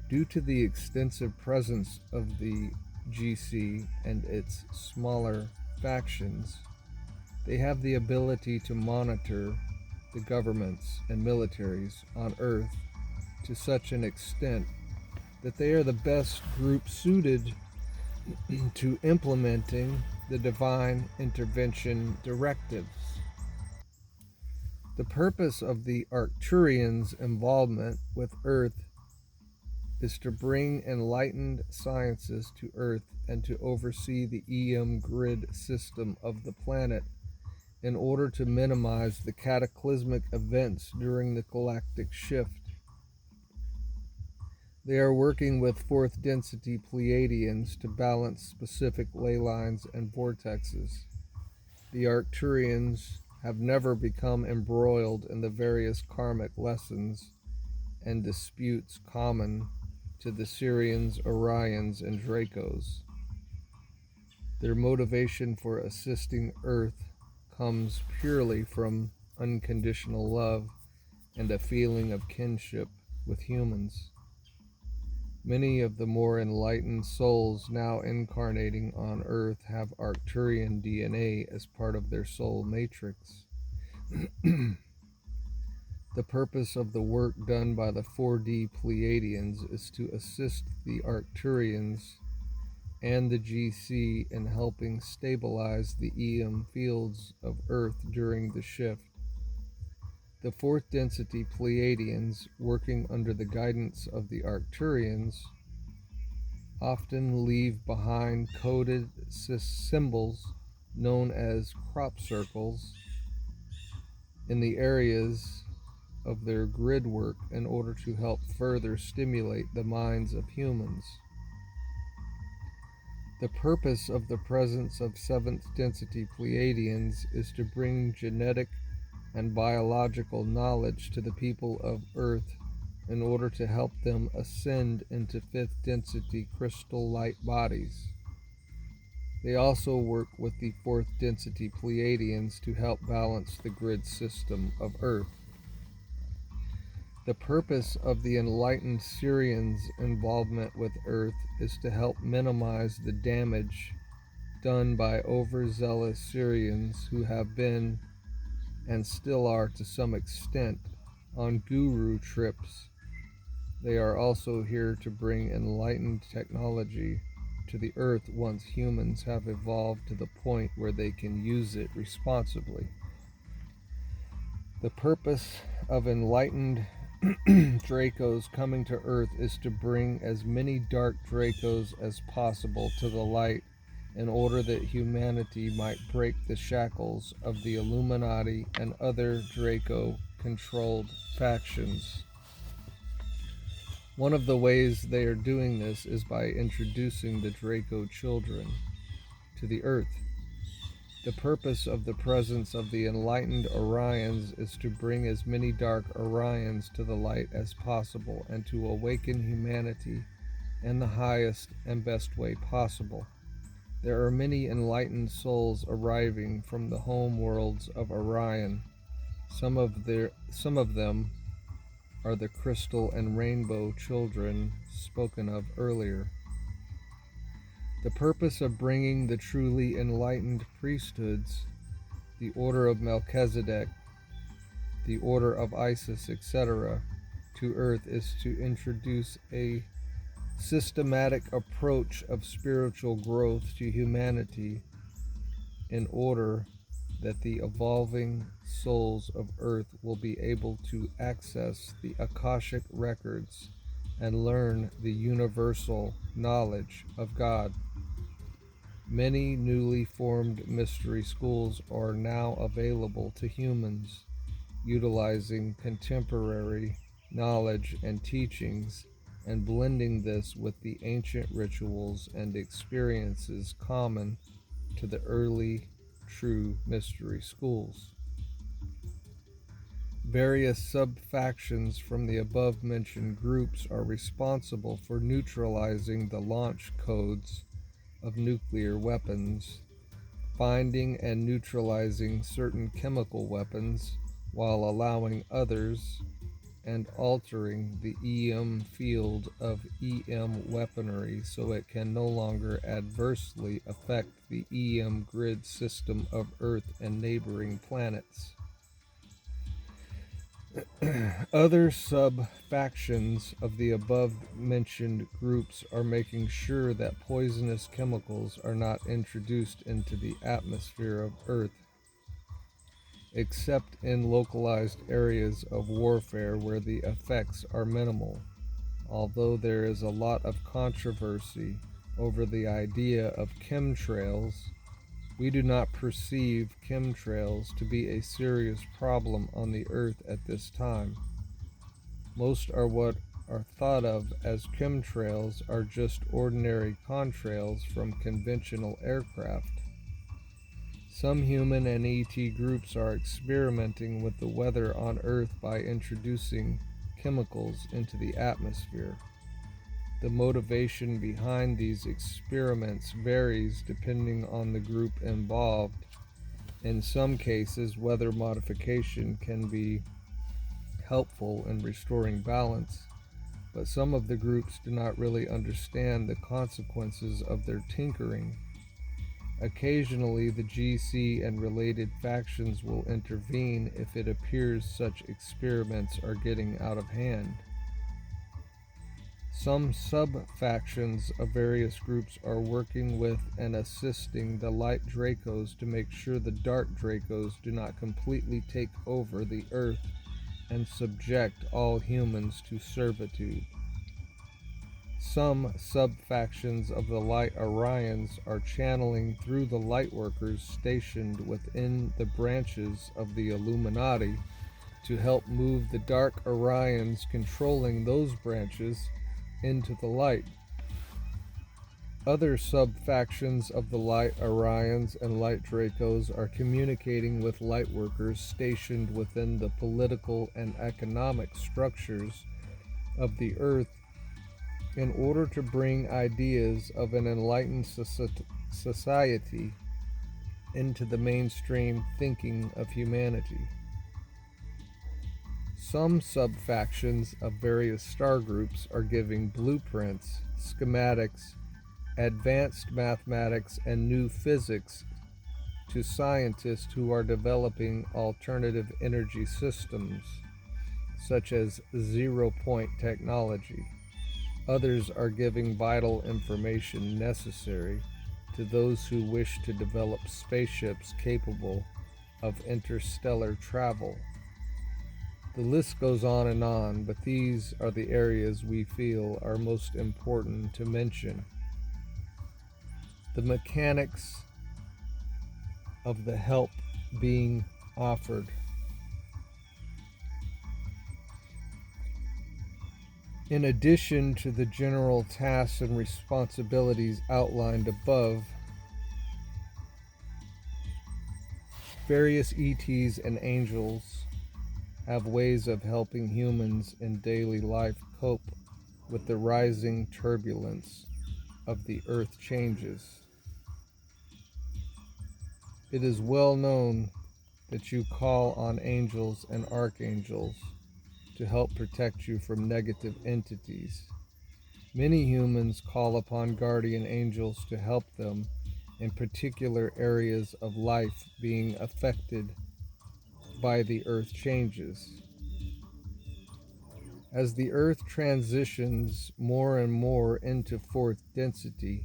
Due to the extensive presence of the GC and its smaller factions, they have the ability to monitor the governments and militaries on Earth to such an extent that they are the best group suited to implementing the divine intervention directives. The purpose of the Arcturians' involvement with Earth is to bring enlightened sciences to Earth and to oversee the EM grid system of the planet in order to minimize the cataclysmic events during the galactic shift. They are working with fourth density Pleiadians to balance specific ley lines and vortexes. The Arcturians have never become embroiled in the various karmic lessons and disputes common to the Syrians, Orions, and Dracos. Their motivation for assisting Earth comes purely from unconditional love and a feeling of kinship with humans. Many of the more enlightened souls now incarnating on Earth have Arcturian DNA as part of their soul matrix. The purpose of the work done by the 4D Pleiadians is to assist the Arcturians and the GC in helping stabilize the EM fields of Earth during the shift. The fourth density Pleiadians, working under the guidance of the Arcturians, often leave behind coded symbols known as crop circles in the areas of their grid work in order to help further stimulate the minds of humans. The purpose of the presence of seventh density Pleiadians is to bring genetic and biological knowledge to the people of Earth in order to help them ascend into fifth density crystal light bodies. They also work with the fourth density Pleiadians to help balance the grid system of Earth. The purpose of the enlightened Syrians' involvement with Earth is to help minimize the damage done by overzealous Syrians who have been, and still are to some extent, on guru trips. They are also here to bring enlightened technology to the Earth once humans have evolved to the point where they can use it responsibly. The purpose of enlightened Dracos coming to Earth is to bring as many dark Dracos as possible to the light in order that humanity might break the shackles of the Illuminati and other Draco-controlled factions. One of the ways they are doing this is by introducing the Draco children to the Earth. The purpose of the presence of the enlightened Orions is to bring as many dark Orions to the light as possible and to awaken humanity in the highest and best way possible. There are many enlightened souls arriving from the home worlds of Orion. Some of them are the crystal and rainbow children spoken of earlier. The purpose of bringing the truly enlightened priesthoods, the Order of Melchizedek, the Order of Isis, etc., to Earth is to introduce a systematic approach of spiritual growth to humanity in order that the evolving souls of Earth will be able to access the Akashic records and learn the universal knowledge of God. Many newly formed mystery schools are now available to humans, utilizing contemporary knowledge and teachings and blending this with the ancient rituals and experiences common to the early true mystery schools. Various sub-factions from the above-mentioned groups are responsible for neutralizing the launch codes of nuclear weapons, finding and neutralizing certain chemical weapons, while allowing others and altering the EM field of EM weaponry so it can no longer adversely affect the EM grid system of Earth and neighboring planets. Other sub-factions of the above-mentioned groups are making sure that poisonous chemicals are not introduced into the atmosphere of Earth, except in localized areas of warfare where the effects are minimal. Although there is a lot of controversy over the idea of chemtrails, we do not perceive chemtrails to be a serious problem on the Earth at this time. Most are what are thought of as chemtrails are just ordinary contrails from conventional aircraft. Some human and ET groups are experimenting with the weather on Earth by introducing chemicals into the atmosphere. The motivation behind these experiments varies depending on the group involved. In some cases, weather modification can be helpful in restoring balance, but some of the groups do not really understand the consequences of their tinkering. Occasionally, the GC and related factions will intervene if it appears such experiments are getting out of hand. Some sub-factions of various groups are working with and assisting the Light Dracos to make sure the Dark Dracos do not completely take over the Earth and subject all humans to servitude. Some sub-factions of the Light Orions are channeling through the Lightworkers stationed within the branches of the Illuminati to help move the Dark Orions controlling those branches into the light. Other sub-factions of the Light Orions and Light Dracos are communicating with Lightworkers stationed within the political and economic structures of the Earth in order to bring ideas of an enlightened society into the mainstream thinking of humanity. Some sub-factions of various star groups are giving blueprints, schematics, advanced mathematics, and new physics to scientists who are developing alternative energy systems, such as zero-point technology. Others are giving vital information necessary to those who wish to develop spaceships capable of interstellar travel. The list goes on, but these are the areas we feel are most important to mention. The mechanics of the help being offered. In addition to the general tasks and responsibilities outlined above, various ETs and angels have ways of helping humans in daily life cope with the rising turbulence of the earth changes. It is well known that you call on angels and archangels to help protect you from negative entities. Many humans call upon guardian angels to help them in particular areas of life being affected by the earth changes. As the earth transitions more and more into fourth density,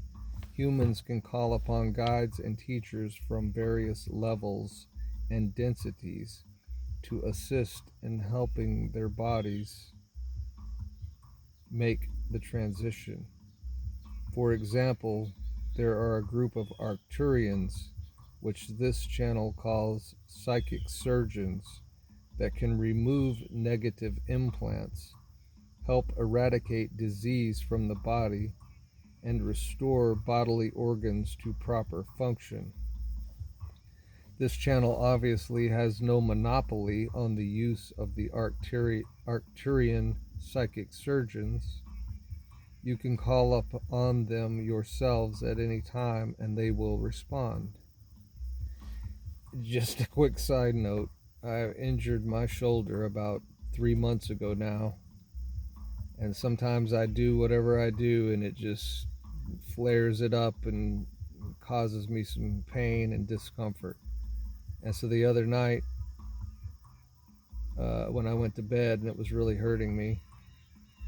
humans can call upon guides and teachers from various levels and densities to assist in helping their bodies make the transition. For example, there are a group of Arcturians, which this channel calls psychic surgeons, that can remove negative implants, help eradicate disease from the body, and restore bodily organs to proper function. This channel obviously has no monopoly on the use of the Arcturian psychic surgeons. You can call up on them yourselves at any time and they will respond. Just a quick side note, I injured my shoulder about 3 months ago now, and sometimes I do whatever I do and it just flares it up and causes me some pain and discomfort. And so the other night, when I went to bed and it was really hurting me,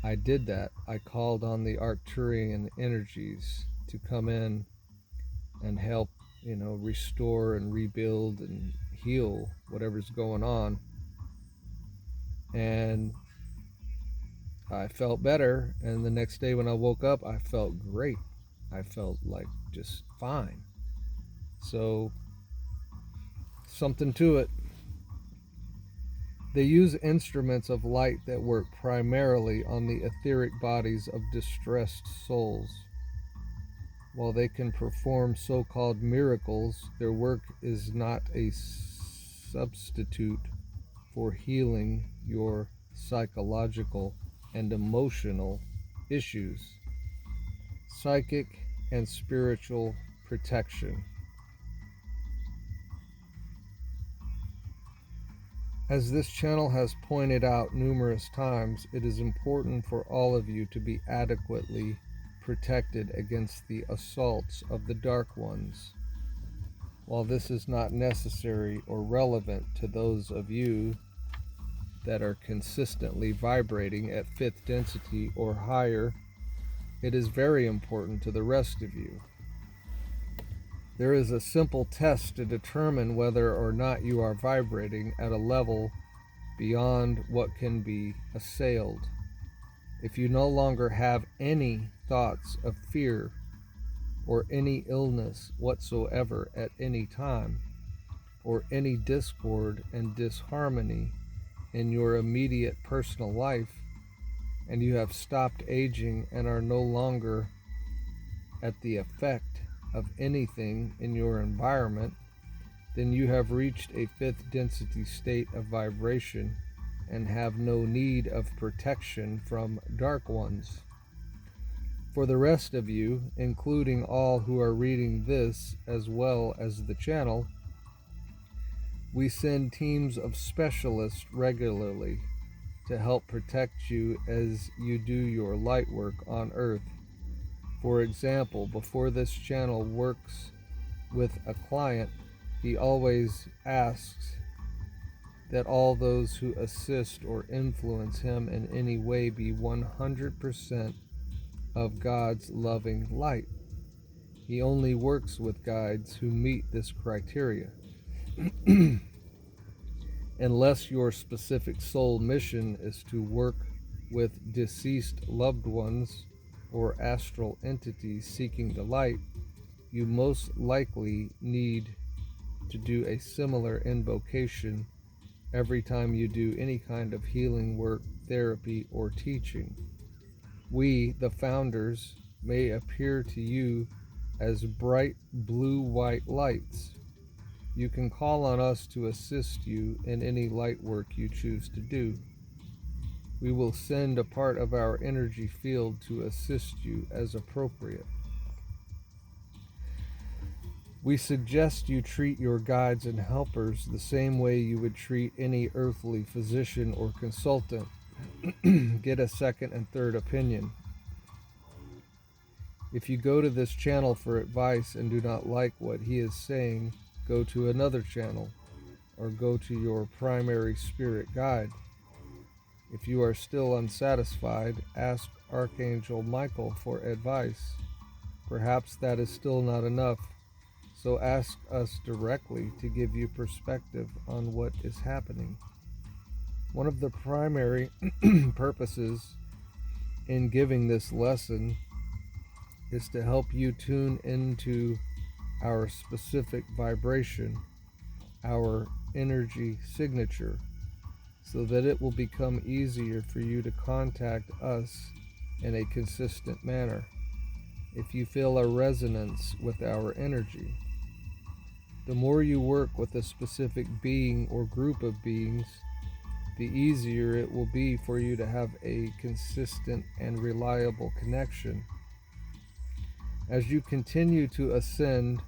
I did that. I called on the Arcturian energies to come in and help, restore and rebuild and heal whatever's going on. And I felt better. And the next day when I woke up, I felt great. I felt like just fine. So, something to it. They use instruments of light that work primarily on the etheric bodies of distressed souls. While they can perform so-called miracles, their work is not a substitute for healing your psychological and emotional issues. Psychic and spiritual protection. As this channel has pointed out numerous times, it is important for all of you to be adequately protected against the assaults of the Dark Ones. While this is not necessary or relevant to those of you that are consistently vibrating at 5th density or higher, it is very important to the rest of you. There is a simple test to determine whether or not you are vibrating at a level beyond what can be assailed. If you no longer have any thoughts of fear or any illness whatsoever at any time, or any discord and disharmony in your immediate personal life, and you have stopped aging and are no longer at the effect of anything in your environment, then you have reached a 5th density state of vibration and have no need of protection from Dark Ones. For the rest of you, including all who are reading this as well as the channel, we send teams of specialists regularly to help protect you as you do your light work on Earth. For example, before this channel works with a client, he always asks that all those who assist or influence him in any way be 100% of God's loving light. He only works with guides who meet this criteria. Unless your specific soul mission is to work with deceased loved ones or astral entities seeking the light, you most likely need to do a similar invocation every time you do any kind of healing work, therapy, or teaching. We, the founders, may appear to you as bright blue-white lights. You can call on us to assist you in any light work you choose to do. We will send a part of our energy field to assist you as appropriate. We suggest you treat your guides and helpers the same way you would treat any earthly physician or consultant. Get a second and third opinion. If you go to this channel for advice and do not like what he is saying, go to another channel or go to your primary spirit guide. If you are still unsatisfied, ask Archangel Michael for advice. Perhaps that is still not enough, so ask us directly to give you perspective on what is happening. One of the primary purposes in giving this lesson is to help you tune into our specific vibration, our energy signature, so that it will become easier for you to contact us in a consistent manner if you feel a resonance with our energy. The more you work with a specific being or group of beings, the easier it will be for you to have a consistent and reliable connection. As you continue to ascend,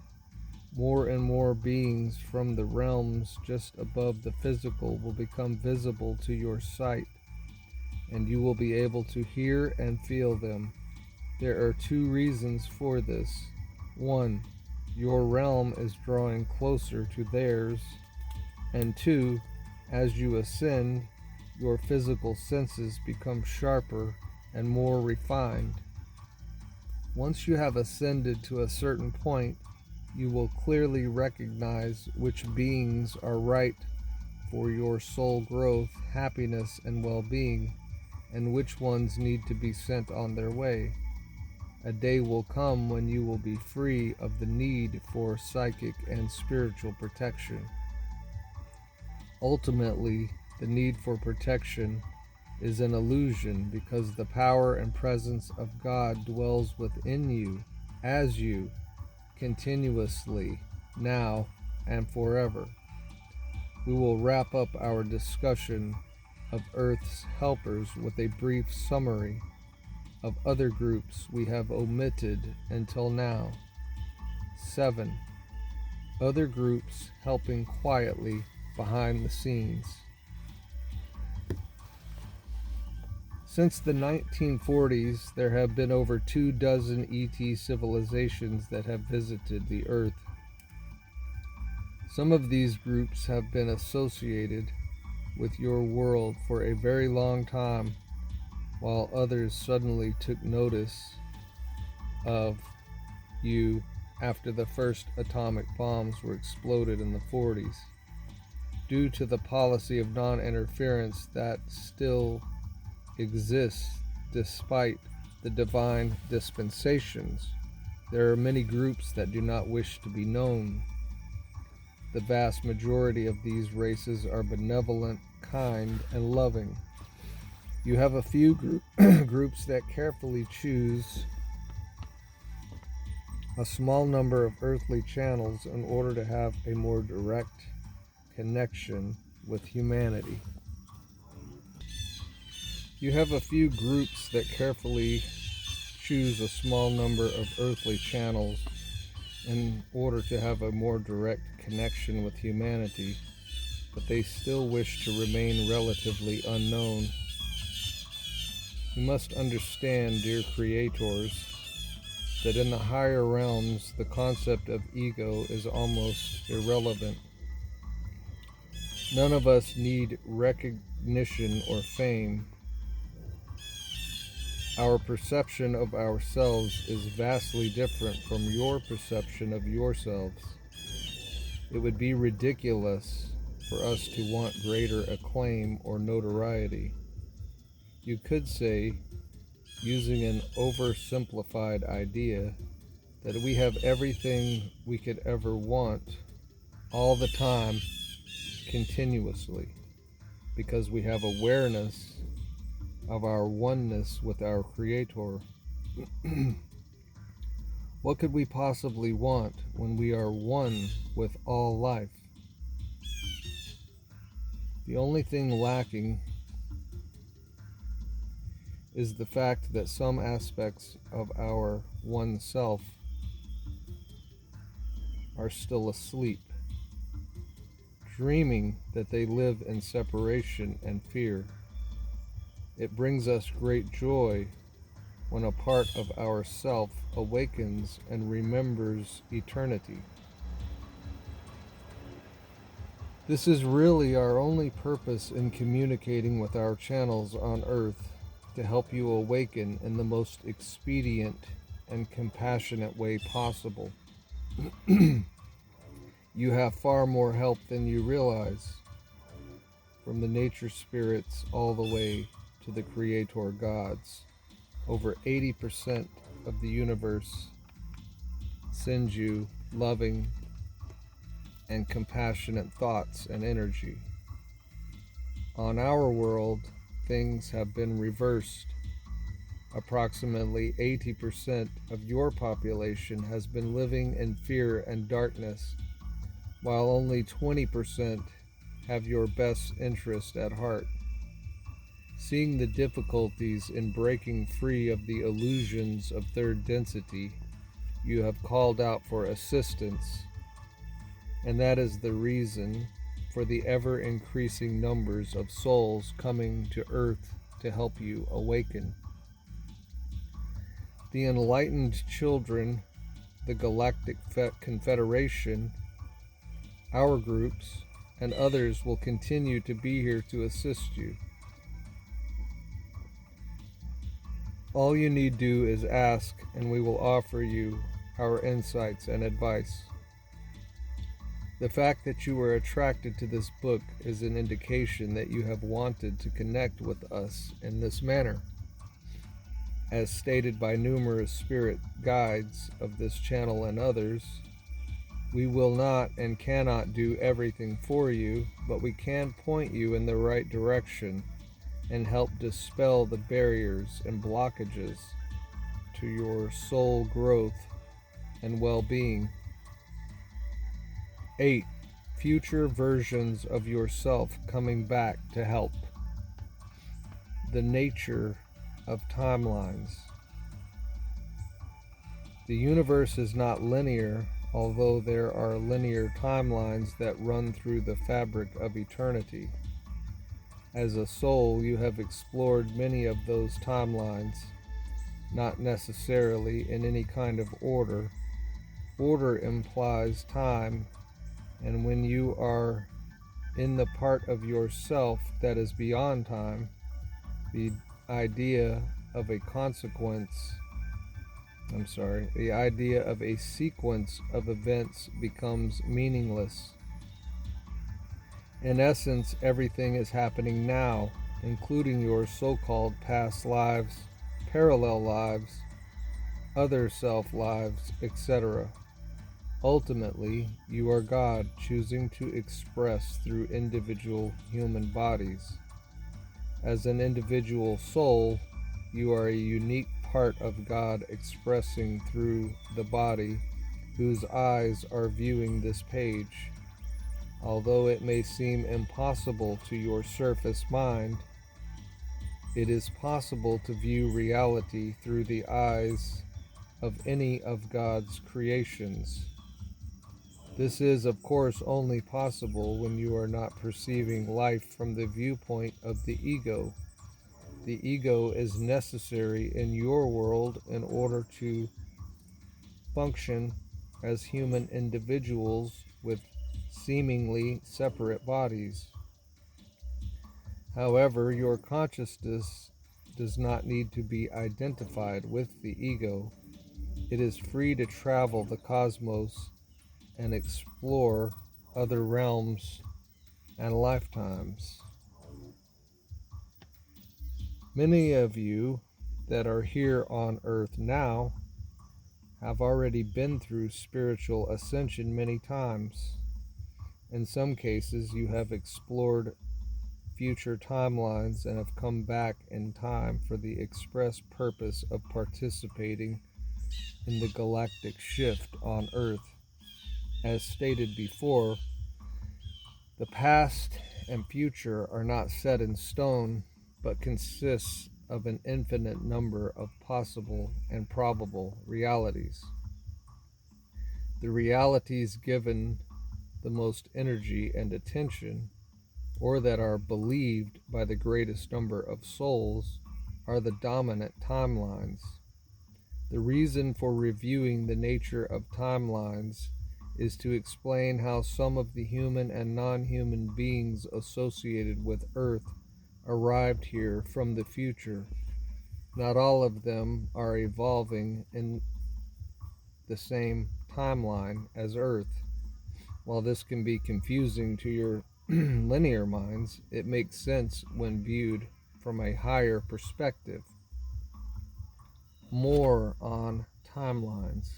more and more beings from the realms just above the physical will become visible to your sight, and you will be able to hear and feel them. There are two reasons for this. One, your realm is drawing closer to theirs, and two, as you ascend, your physical senses become sharper and more refined. Once you have ascended to a certain point, you will clearly recognize which beings are right for your soul growth, happiness, and well-being, and which ones need to be sent on their way. A day will come when you will be free of the need for psychic and spiritual protection. Ultimately, the need for protection is an illusion because the power and presence of God dwells within you, as you, continuously, now and forever. We will wrap up our discussion of Earth's helpers with a brief summary of other groups we have omitted until now. 7. Other groups helping quietly behind the scenes. Since the 1940s, there have been over 24 ET civilizations that have visited the Earth. Some of these groups have been associated with your world for a very long time, while others suddenly took notice of you after the first atomic bombs were exploded in the 40s. Due to the policy of non-interference that still exists despite the divine dispensations, there are many groups that do not wish to be known. The vast majority of these races are benevolent, kind, and loving. You have a few groups that carefully choose a small number of earthly channels in order to have a more direct connection with humanity. You have a few groups that carefully choose a small number of earthly channels in order to have a more direct connection with humanity, but they still wish to remain relatively unknown. You must understand, dear creators, that in the higher realms, the concept of ego is almost irrelevant. None of us need recognition or fame. Our perception of ourselves is vastly different from your perception of yourselves. It would be ridiculous for us to want greater acclaim or notoriety. You could say, using an oversimplified idea, that we have everything we could ever want all the time, continuously, because we have awareness of our oneness with our Creator. What could we possibly want when we are one with all life? The only thing lacking is the fact that some aspects of our one self are still asleep, dreaming that they live in separation and fear. It brings us great joy when a part of our self awakens and remembers eternity. This is really our only purpose in communicating with our channels on Earth, to help you awaken in the most expedient and compassionate way possible. You have far more help than you realize, from the nature spirits all the way to the Creator gods. Over 80% of the universe sends you loving and compassionate thoughts and energy. On our world, things have been reversed. Approximately 80% of your population has been living in fear and darkness while only 20% have your best interest at heart. Seeing the difficulties in breaking free of the illusions of third density, you have called out for assistance, and that is the reason for the ever increasing numbers of souls coming to Earth to help you awaken. The enlightened children, the Galactic Confederation, our groups, and others will continue to be here to assist you. All you need do is ask, and we will offer you our insights and advice. The fact that you were attracted to this book is an indication that you have wanted to connect with us in this manner. As stated by numerous spirit guides of this channel and others, we will not and cannot do everything for you, but we can point you in the right direction and help dispel the barriers and blockages to your soul growth and well-being. 8. Future versions of yourself coming back to help. The nature of timelines. The universe is not linear, although there are linear timelines that run through the fabric of eternity. As a soul, you have explored many of those timelines, not necessarily in any kind of order. Order implies time, and when you are in the part of yourself that is beyond time, the idea of a sequence of events becomes meaningless. In essence, everything is happening now, including your so-called past lives, parallel lives, other self lives, etc. Ultimately, you are God choosing to express through individual human bodies. As an individual soul, you are a unique part of God expressing through the body whose eyes are viewing this page. Although it may seem impossible to your surface mind, it is possible to view reality through the eyes of any of God's creations. This is, of course, only possible when you are not perceiving life from the viewpoint of the ego. The ego is necessary in your world in order to function as human individuals with seemingly separate bodies. However, your consciousness does not need to be identified with the ego. It is free to travel the cosmos and explore other realms and lifetimes. Many of you that are here on earth now have already been through spiritual ascension many times. In some cases, you have explored future timelines and have come back in time for the express purpose of participating in the galactic shift on earth. As stated before, the past and future are not set in stone, but consists of an infinite number of possible and probable realities. The realities given the most energy and attention, or that are believed by the greatest number of souls, are the dominant timelines. The reason for reviewing the nature of timelines is to explain how some of the human and non-human beings associated with Earth arrived here from the future. Not all of them are evolving in the same timeline as Earth. While this can be confusing to your linear minds, it makes sense when viewed from a higher perspective. More on timelines.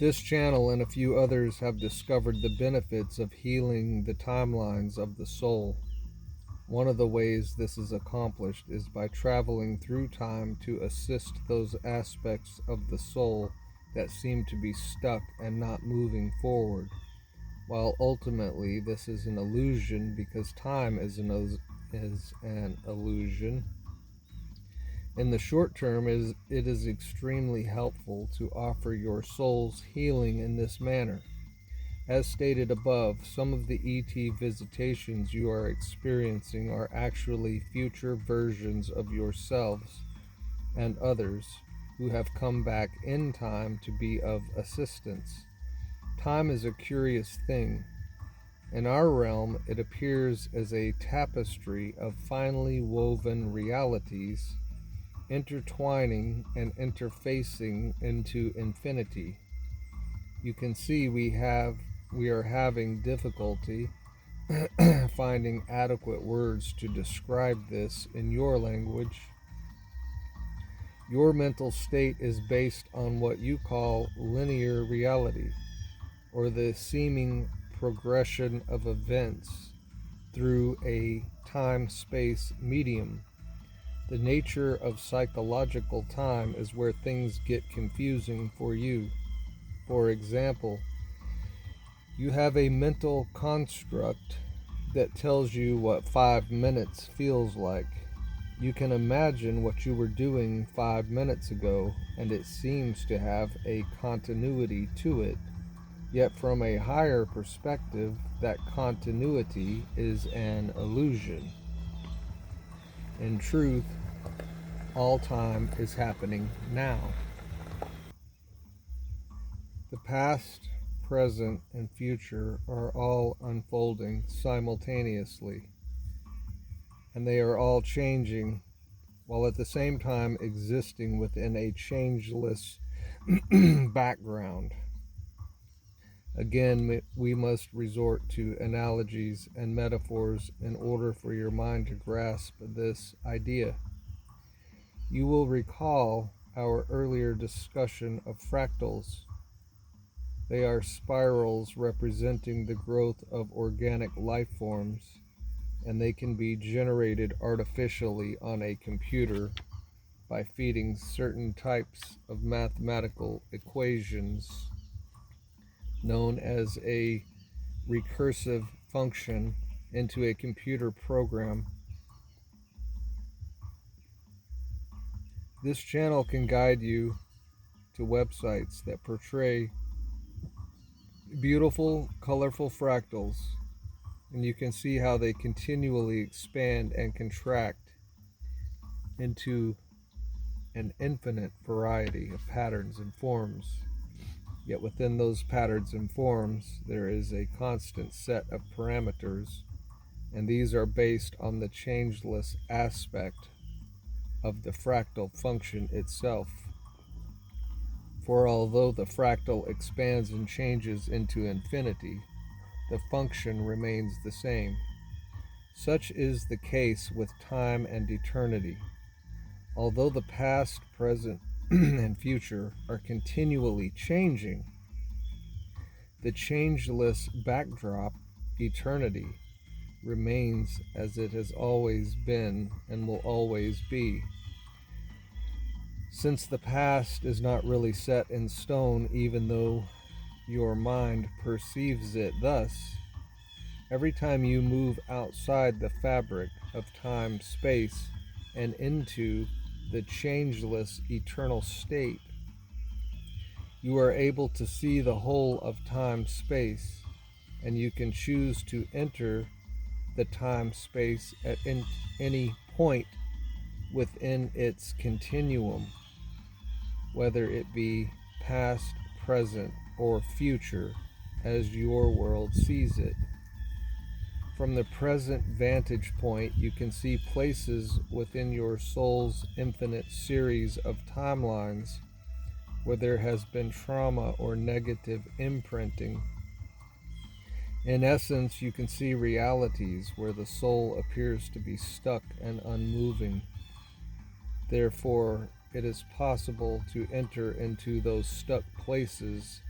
This channel and a few others have discovered the benefits of healing the timelines of the soul. One of the ways this is accomplished is by traveling through time to assist those aspects of the soul that seem to be stuck and not moving forward, while ultimately this is an illusion because time is an illusion. In the short term, it is extremely helpful to offer your soul's healing in this manner. As stated above, some of the ET visitations you are experiencing are actually future versions of yourselves and others who have come back in time to be of assistance. Time is a curious thing. In our realm, it appears as a tapestry of finely woven realities intertwining and interfacing into infinity. You can see we are having difficulty finding adequate words to describe this in your language. Your mental state is based on what you call linear reality, or the seeming progression of events through a time-space medium. The nature of psychological time is where things get confusing for you. For example, you have a mental construct that tells you what 5 minutes feels like. You can imagine what you were doing 5 minutes ago, and it seems to have a continuity to it. Yet from a higher perspective, that continuity is an illusion. In truth, all time is happening now. The past, present, and future are all unfolding simultaneously, and they are all changing while at the same time existing within a changeless background. Again, we must resort to analogies and metaphors in order for your mind to grasp this idea. You will recall our earlier discussion of fractals. They are spirals representing the growth of organic life forms, and they can be generated artificially on a computer by feeding certain types of mathematical equations known as a recursive function into a computer program. This channel can guide you to websites that portray beautiful, colorful fractals, and you can see how they continually expand and contract into an infinite variety of patterns and forms. Yet within those patterns and forms, there is a constant set of parameters, and these are based on the changeless aspect of the fractal function itself. For although the fractal expands and changes into infinity, the function remains the same. Such is the case with time and eternity. Although the past, present, and future are continually changing, the changeless backdrop, eternity, remains as it has always been and will always be. Since the past is not really set in stone, even though your mind perceives it thus, every time you move outside the fabric of time, space, and into the changeless eternal state, you are able to see the whole of time, space, and you can choose to enter the time, space at any point within its continuum, whether it be past, present, or future, as your world sees it. From the present vantage point, you can see places within your soul's infinite series of timelines where there has been trauma or negative imprinting. In essence, you can see realities where the soul appears to be stuck and unmoving. Therefore, it is possible to enter into those stuck places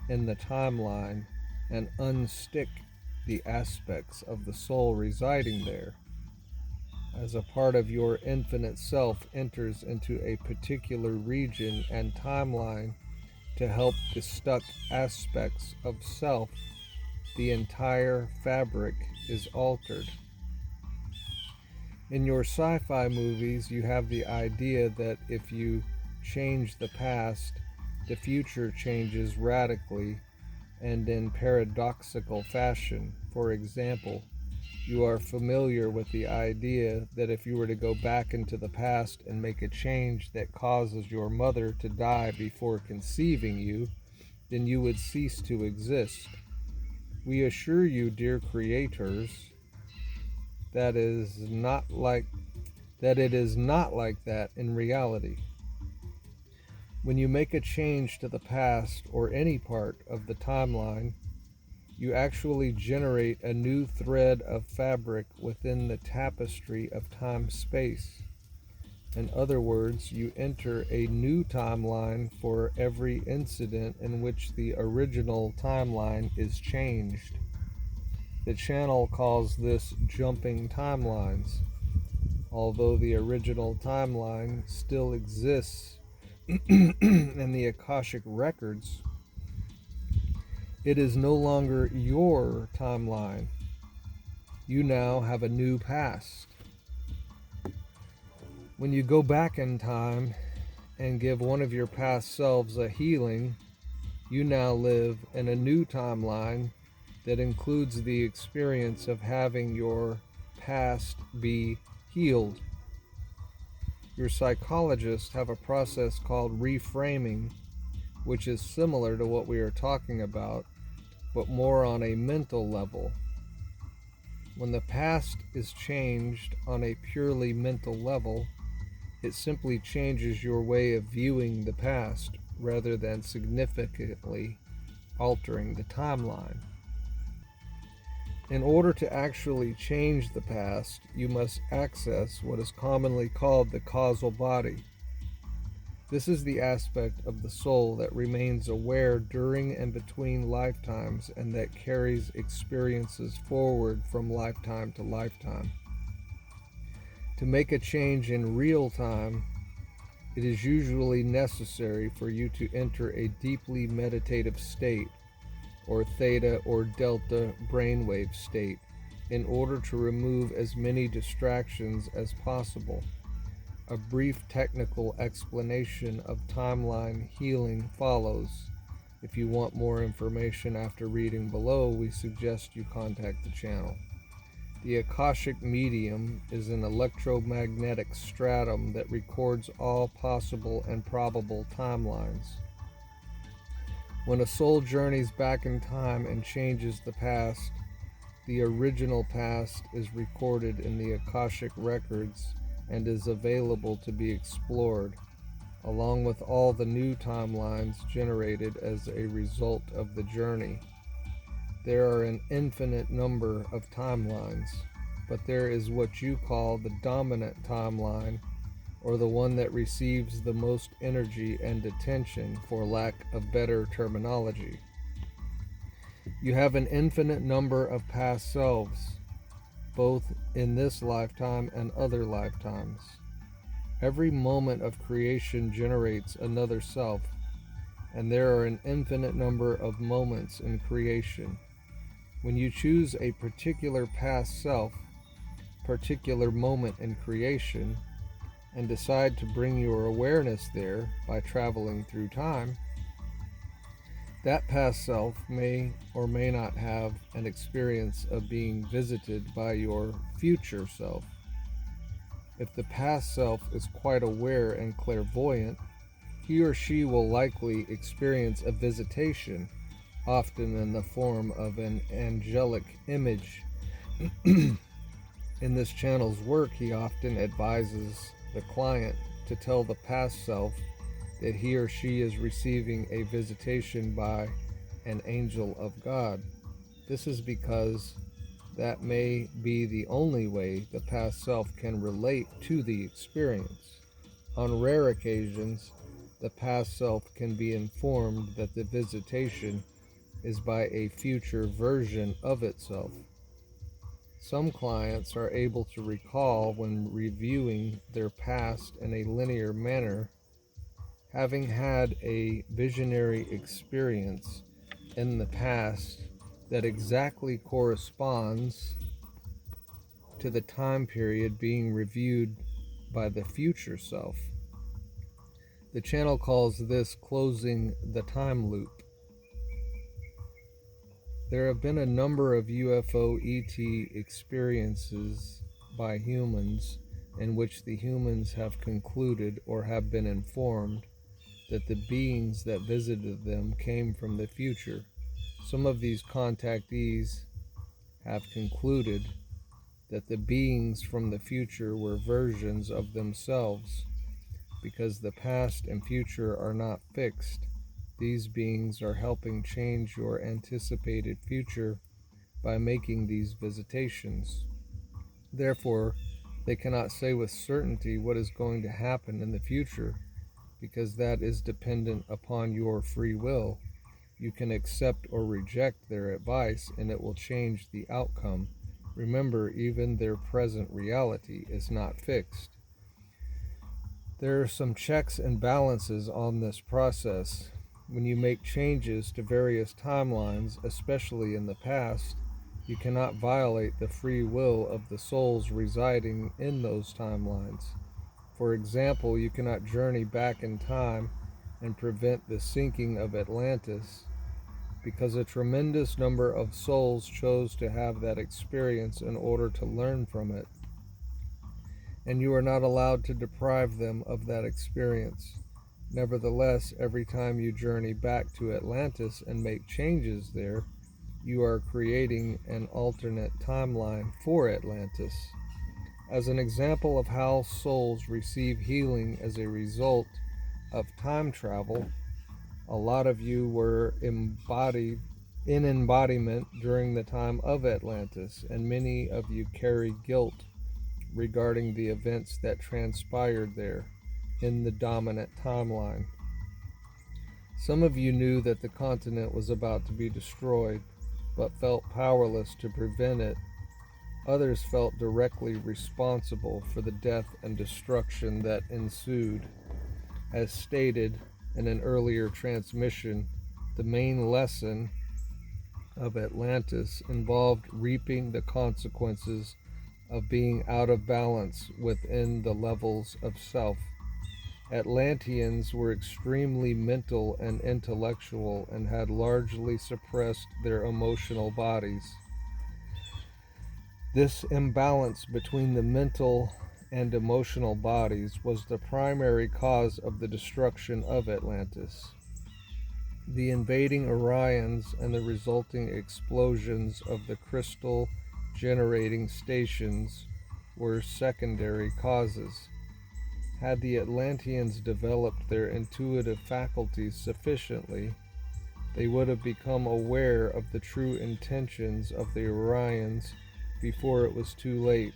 in the timeline and unstick the aspects of the soul residing there. as a part of your infinite self enters into a particular region and timeline to help the stuck aspects of self, the entire fabric is altered. In your sci fi movies, you have the idea that if you change the past, the future changes radically and in paradoxical fashion. For example, you are familiar with the idea that if you were to go back into the past and make a change that causes your mother to die before conceiving you, then you would cease to exist. We assure you, dear creators, that is not like that it is not like that in reality. When you make a change to the past or any part of the timeline, you actually generate a new thread of fabric within the tapestry of time-space. In other words, you enter a new timeline for every incident in which the original timeline is changed. The channel calls this jumping timelines. Although the original timeline still exists in the Akashic records, it is no longer your timeline. You now have a new past. When you go back in time and give one of your past selves a healing, you now live in a new timeline that includes the experience of having your past be healed. Your psychologists have a process called reframing, which is similar to what we are talking about, but more on a mental level. When the past is changed on a purely mental level, it simply changes your way of viewing the past rather than significantly altering the timeline. In order to actually change the past, you must access what is commonly called the causal body. This is the aspect of the soul that remains aware during and between lifetimes and that carries experiences forward from lifetime to lifetime. To make a change in real time, it is usually necessary for you to enter a deeply meditative state, or theta or delta brainwave state, in order to remove as many distractions as possible. A brief technical explanation of timeline healing follows. If you want more information after reading below, we suggest you contact the channel. The Akashic medium is an electromagnetic stratum that records all possible and probable timelines. When a soul journeys back in time and changes the past, the original past is recorded in the Akashic records and is available to be explored, along with all the new timelines generated as a result of the journey. There are an infinite number of timelines, but there is what you call the dominant timeline, or the one that receives the most energy and attention, for lack of better terminology. You have an infinite number of past selves, both in this lifetime and other lifetimes. Every moment of creation generates another self, and there are an infinite number of moments in creation. When you choose a particular past self, particular moment in creation, and decide to bring your awareness there by traveling through time, that past self may or may not have an experience of being visited by your future self. If the past self is quite aware and clairvoyant, he or she will likely experience a visitation, often in the form of an angelic image. In this channel's work, he often advises the client to tell the past self that he or she is receiving a visitation by an angel of God. This is because that may be the only way the past self can relate to the experience. On rare occasions, the past self can be informed that the visitation is by a future version of itself. Some clients are able to recall when reviewing their past in a linear manner, having had a visionary experience in the past that exactly corresponds to the time period being reviewed by the future self. The channel calls this closing the time loop. There have been a number of UFO ET experiences by humans in which the humans have concluded or have been informed that the beings that visited them came from the future. Some of these contactees have concluded that the beings from the future were versions of themselves. Because the past and future are not fixed, these beings are helping change your anticipated future by making these visitations. Therefore, they cannot say with certainty what is going to happen in the future, because that is dependent upon your free will. You can accept or reject their advice, and it will change the outcome. Remember, even their present reality is not fixed. There are some checks and balances on this process. When you make changes to various timelines, especially in the past, you cannot violate the free will of the souls residing in those timelines. For example, you cannot journey back in time and prevent the sinking of Atlantis, because a tremendous number of souls chose to have that experience in order to learn from it, and you are not allowed to deprive them of that experience. Nevertheless, every time you journey back to Atlantis and make changes there, you are creating an alternate timeline for Atlantis. As an example of how souls receive healing as a result of time travel, a lot of you were embodied in embodiment during the time of Atlantis, and many of you carry guilt regarding the events that transpired there in the dominant timeline. Some of you knew that the continent was about to be destroyed, but felt powerless to prevent it. Others felt directly responsible for the death and destruction that ensued. As stated in an earlier transmission, the main lesson of Atlantis involved reaping the consequences of being out of balance within the levels of self. Atlanteans were extremely mental and intellectual and had largely suppressed their emotional bodies. This imbalance between the mental and emotional bodies was the primary cause of the destruction of Atlantis. The invading Orions and the resulting explosions of the crystal generating stations were secondary causes. Had the Atlanteans developed their intuitive faculties sufficiently, they would have become aware of the true intentions of the Orions before it was too late.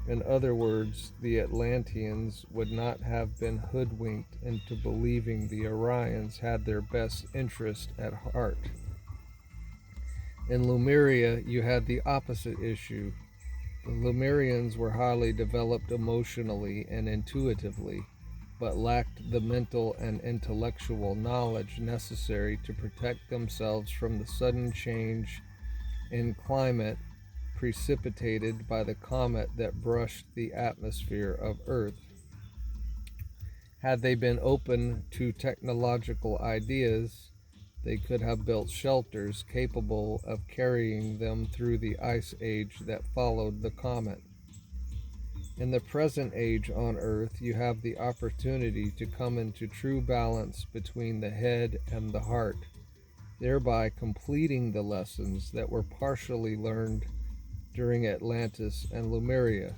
In other words, the Atlanteans would not have been hoodwinked into believing the Orions had their best interest at heart. In Lemuria, you had the opposite issue. The Lemurians were highly developed emotionally and intuitively, but lacked the mental and intellectual knowledge necessary to protect themselves from the sudden change in climate precipitated by the comet that brushed the atmosphere of Earth. Had they been open to technological ideas, they could have built shelters capable of carrying them through the ice age that followed the comet. In the present age on Earth, you have the opportunity to come into true balance between the head and the heart, thereby completing the lessons that were partially learned during Atlantis and Lemuria.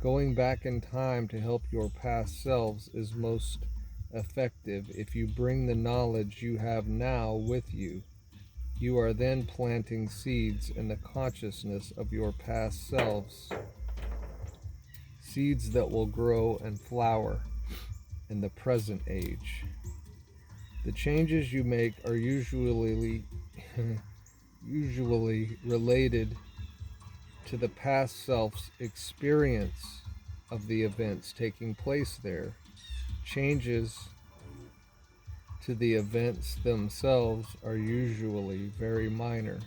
Going back in time to help your past selves is most effective if you bring the knowledge you have now with you. You are then planting seeds in the consciousness of your past selves, seeds that will grow and flower in the present age. The changes you make are usually related to the past self's experience of the events taking place there. Changes to the events themselves are usually very minor,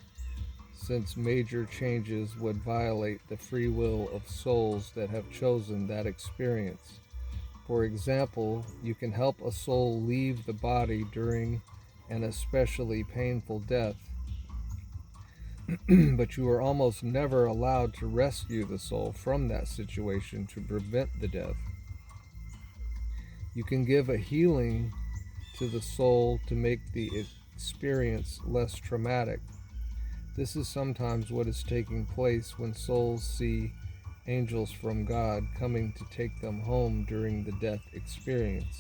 since major changes would violate the free will of souls that have chosen that experience. For example, you can help a soul leave the body during an especially painful death, but you are almost never allowed to rescue the soul from that situation to prevent the death. You can give a healing to the soul to make the experience less traumatic. This is sometimes what is taking place when souls see angels from God coming to take them home during the death experience.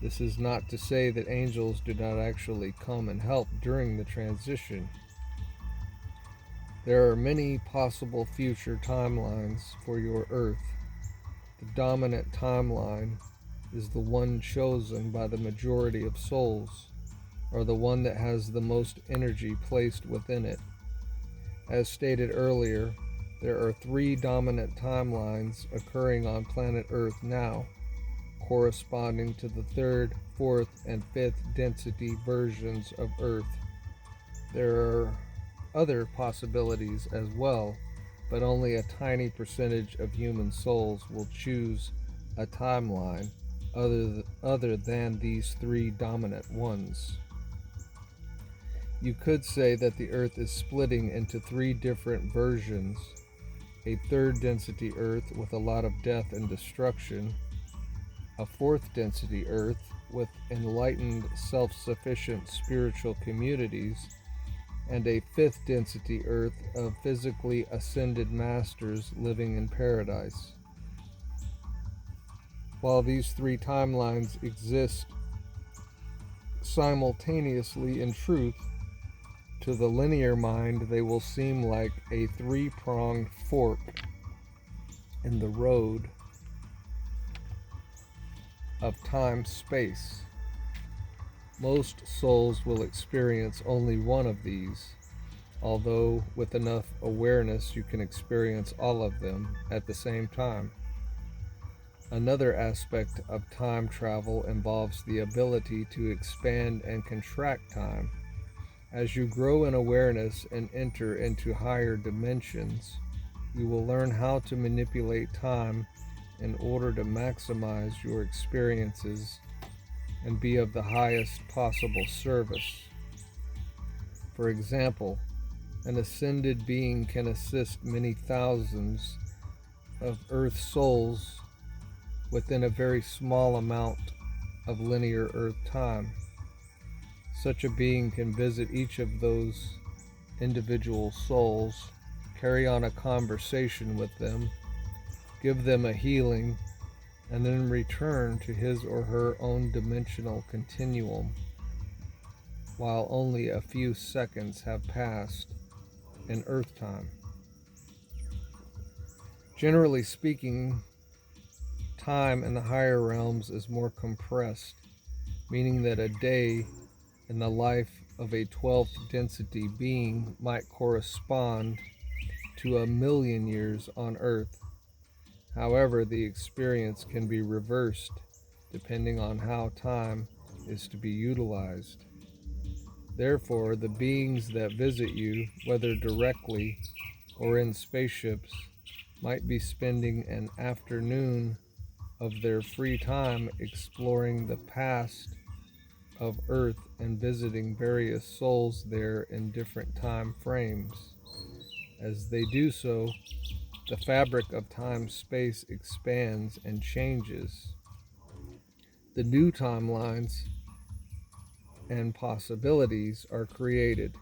This is not to say that angels do not actually come and help during the transition. There are many possible future timelines for your Earth. The dominant timeline is the one chosen by the majority of souls, or the one that has the most energy placed within it. As stated earlier, there are 3 dominant timelines occurring on planet Earth now, corresponding to the 3rd, 4th, and 5th density versions of Earth. There are other possibilities as well, but only a tiny percentage of human souls will choose a timeline other than these 3 dominant ones. You could say that the Earth is splitting into 3 different versions: a 3rd density Earth with a lot of death and destruction, a 4th density Earth with enlightened, self-sufficient spiritual communities, and a 5th density Earth of physically ascended masters living in paradise. While these 3 timelines exist simultaneously in truth, to the linear mind they will seem like a 3-pronged fork in the road of time-space. Most souls will experience only one of these, although with enough awareness you can experience all of them at the same time. Another aspect of time travel involves the ability to expand and contract time. As you grow in awareness and enter into higher dimensions, you will learn how to manipulate time in order to maximize your experiences and be of the highest possible service. For example, an ascended being can assist many thousands of Earth souls within a very small amount of linear Earth time. Such a being can visit each of those individual souls, carry on a conversation with them, give them a healing, and then return to his or her own dimensional continuum while only a few seconds have passed in Earth time. Generally speaking, time in the higher realms is more compressed, meaning that a day in the life of a 12th density being might correspond to 1,000,000 years on Earth. However, the experience can be reversed depending on how time is to be utilized. Therefore, the beings that visit you, whether directly or in spaceships, might be spending an afternoon of their free time exploring the past of Earth and visiting various souls there in different time frames. As they do so, the fabric of time-space expands and changes. The new timelines and possibilities are created,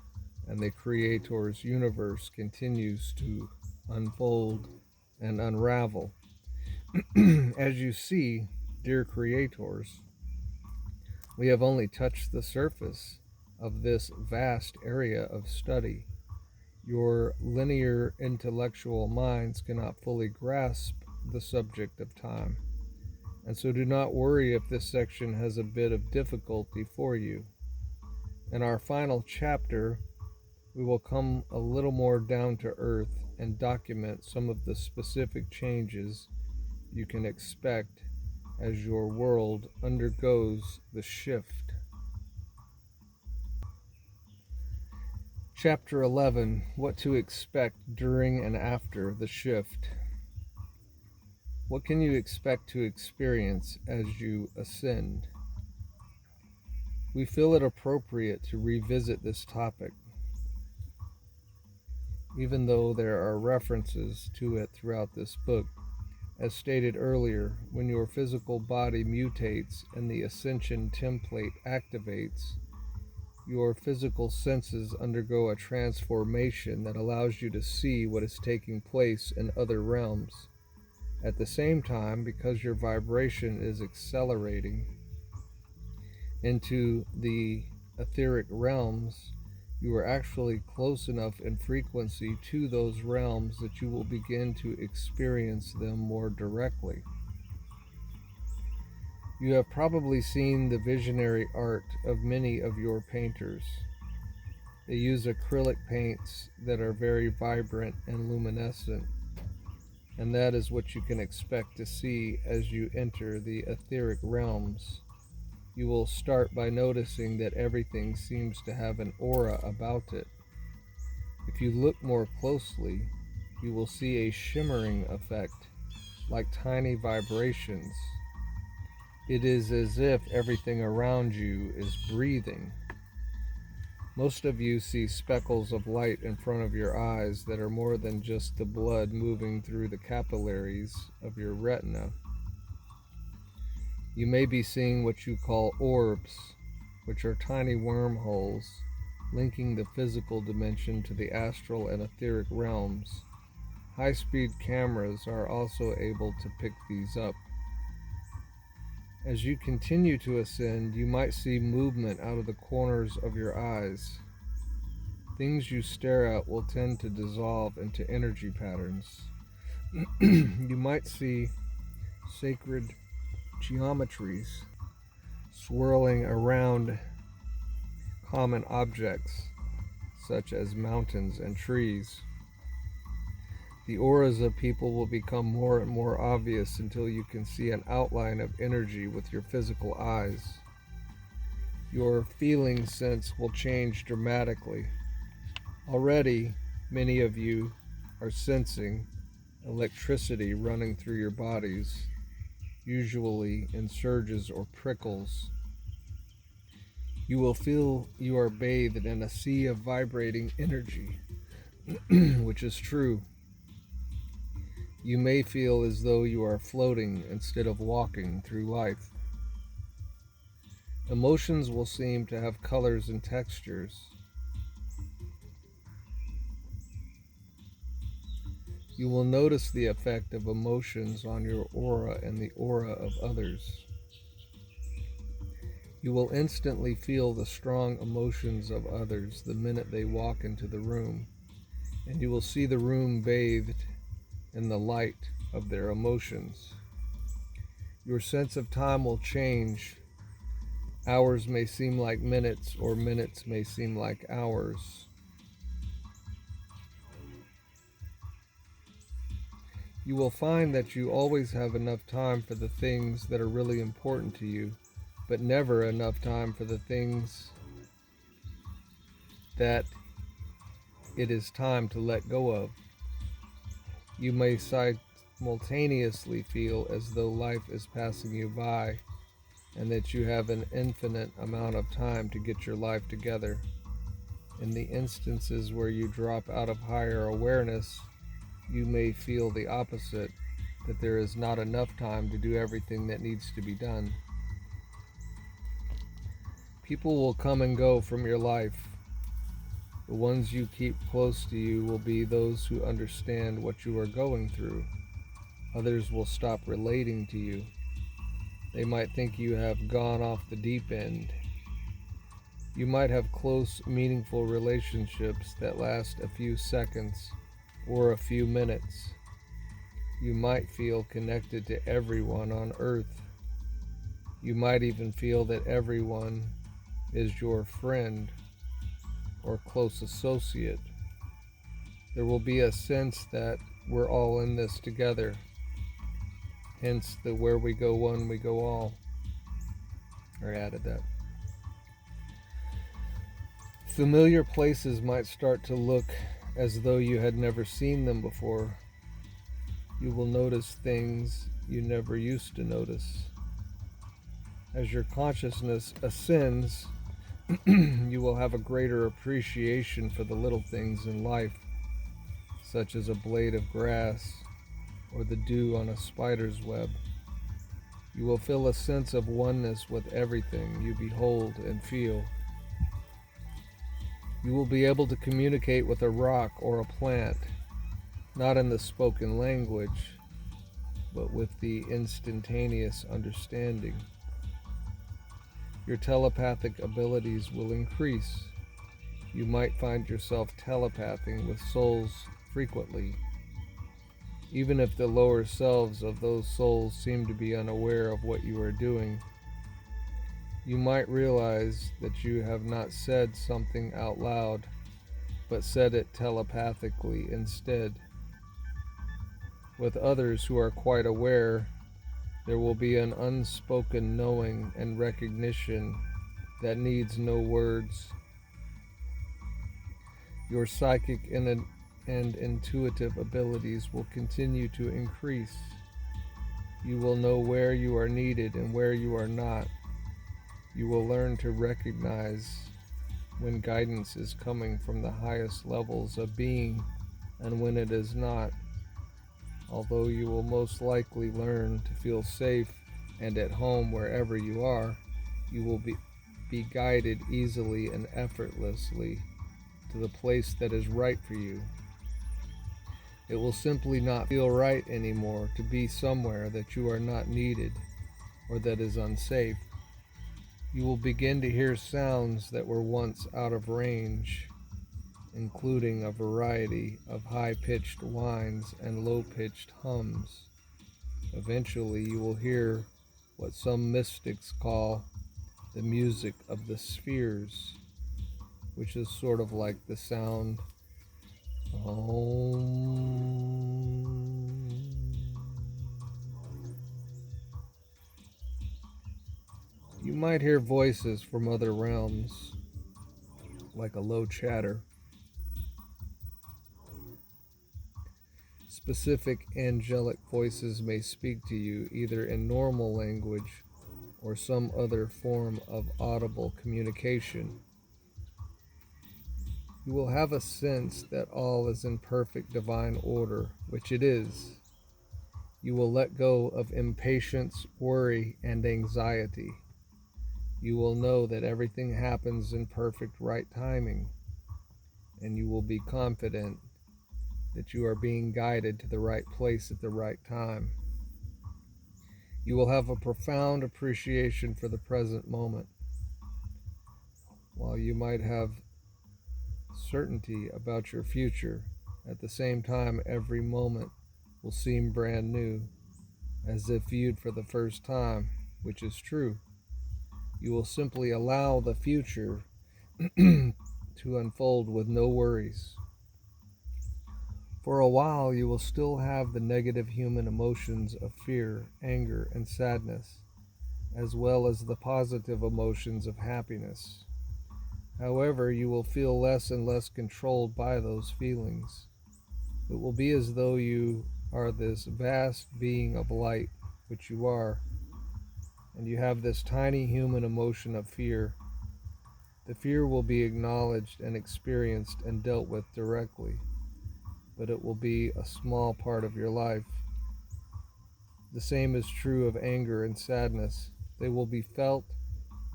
and the Creator's universe continues to unfold and unravel. As you see, dear creators, we have only touched the surface of this vast area of study. Your linear intellectual minds cannot fully grasp the subject of time, and so do not worry if this section has a bit of difficulty for you. In our final chapter, we will come a little more down to earth and document some of the specific changes you can expect as your world undergoes the shift. Chapter 11: What to Expect During and After the Shift. What can you expect to experience as you ascend? We feel it appropriate to revisit this topic, even though there are references to it throughout this book. As stated earlier, when your physical body mutates and the ascension template activates, your physical senses undergo a transformation that allows you to see what is taking place in other realms. At the same time, because your vibration is accelerating into the etheric realms, you are actually close enough in frequency to those realms that you will begin to experience them more directly. You have probably seen the visionary art of many of your painters. They use acrylic paints that are very vibrant and luminescent, and that is what you can expect to see as you enter the etheric realms. You will start by noticing that everything seems to have an aura about it. If you look more closely, you will see a shimmering effect, like tiny vibrations. It is as if everything around you is breathing. Most of you see speckles of light in front of your eyes that are more than just the blood moving through the capillaries of your retina. You may be seeing what you call orbs, which are tiny wormholes linking the physical dimension to the astral and etheric realms. High-speed cameras are also able to pick these up. As you continue to ascend, you might see movement out of the corners of your eyes. Things you stare at will tend to dissolve into energy patterns. You might see sacred geometries swirling around common objects, such as mountains and trees. The auras of people will become more and more obvious until you can see an outline of energy with your physical eyes. Your feeling sense will change dramatically. Already, many of you are sensing electricity running through your bodies, usually in surges or prickles. You will feel you are bathed in a sea of vibrating energy, which is true. You may feel as though you are floating instead of walking through life. Emotions will seem to have colors and textures. You will notice the effect of emotions on your aura and the aura of others. You will instantly feel the strong emotions of others the minute they walk into the room, and you will see the room bathed in the light of their emotions. Your sense of time will change. Hours may seem like minutes, or minutes may seem like hours. You will find that you always have enough time for the things that are really important to you, but never enough time for the things that it is time to let go of. You may simultaneously feel as though life is passing you by and that you have an infinite amount of time to get your life together. In the instances where you drop out of higher awareness, you may feel the opposite, that there is not enough time to do everything that needs to be done. People will come and go from your life. The ones you keep close to you will be those who understand what you are going through. Others will stop relating to you. They might think you have gone off the deep end. You might have close, meaningful relationships that last a few seconds or a few minutes. You might feel connected to everyone on earth. You might even feel that everyone is your friend or close associate. There will be a sense that we're all in this together, hence the where we go one, we go all. I added that. Familiar places might start to look as though you had never seen them before. You will notice things you never used to notice. As your consciousness ascends, you will have a greater appreciation for the little things in life, such as a blade of grass or the dew on a spider's web. You will feel a sense of oneness with everything you behold and feel. You will be able to communicate with a rock or a plant, not in the spoken language, but with the instantaneous understanding. Your telepathic abilities will increase. You might find yourself telepathing with souls frequently, even if the lower selves of those souls seem to be unaware of what you are doing. You might realize that you have not said something out loud, but said it telepathically instead. With others who are quite aware, there will be an unspoken knowing and recognition that needs no words. Your psychic and intuitive abilities will continue to increase. You will know where you are needed and where you are not. You will learn to recognize when guidance is coming from the highest levels of being and when it is not. Although you will most likely learn to feel safe and at home wherever you are, you will be guided easily and effortlessly to the place that is right for you. It will simply not feel right anymore to be somewhere that you are not needed or that is unsafe. You will begin to hear sounds that were once out of range, including a variety of high-pitched whines and low-pitched hums. Eventually, you will hear what some mystics call the music of the spheres, which is sort of like the sound Om. You might hear voices from other realms, like a low chatter. Specific angelic voices may speak to you either in normal language or some other form of audible communication. You will have a sense that all is in perfect divine order, which it is. You will let go of impatience, worry, and anxiety. You will know that everything happens in perfect right timing, and you will be confident that you are being guided to the right place at the right time. You will have a profound appreciation for the present moment. While you might have certainty about your future, at the same time every moment will seem brand new, as if viewed for the first time, which is true. You will simply allow the future to unfold with no worries. For a while, you will still have the negative human emotions of fear, anger, and sadness, as well as the positive emotions of happiness. However, you will feel less and less controlled by those feelings. It will be as though you are this vast being of light, which you are, and you have this tiny human emotion of fear. The fear will be acknowledged and experienced and dealt with directly, but it will be a small part of your life. The same is true of anger and sadness. They will be felt,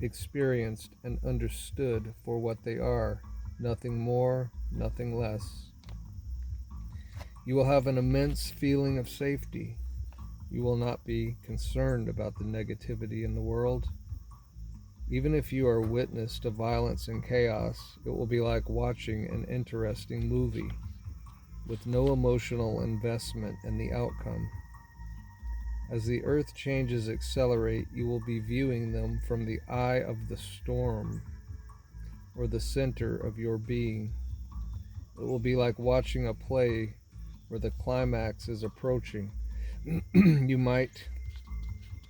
experienced, and understood for what they are, nothing more, nothing less. You will have an immense feeling of safety. You will not be concerned about the negativity in the world. Even if you are witness to violence and chaos, it will be like watching an interesting movie, with no emotional investment in the outcome. As the earth changes accelerate, you will be viewing them from the eye of the storm, or the center of your being. It will be like watching a play where the climax is approaching. You might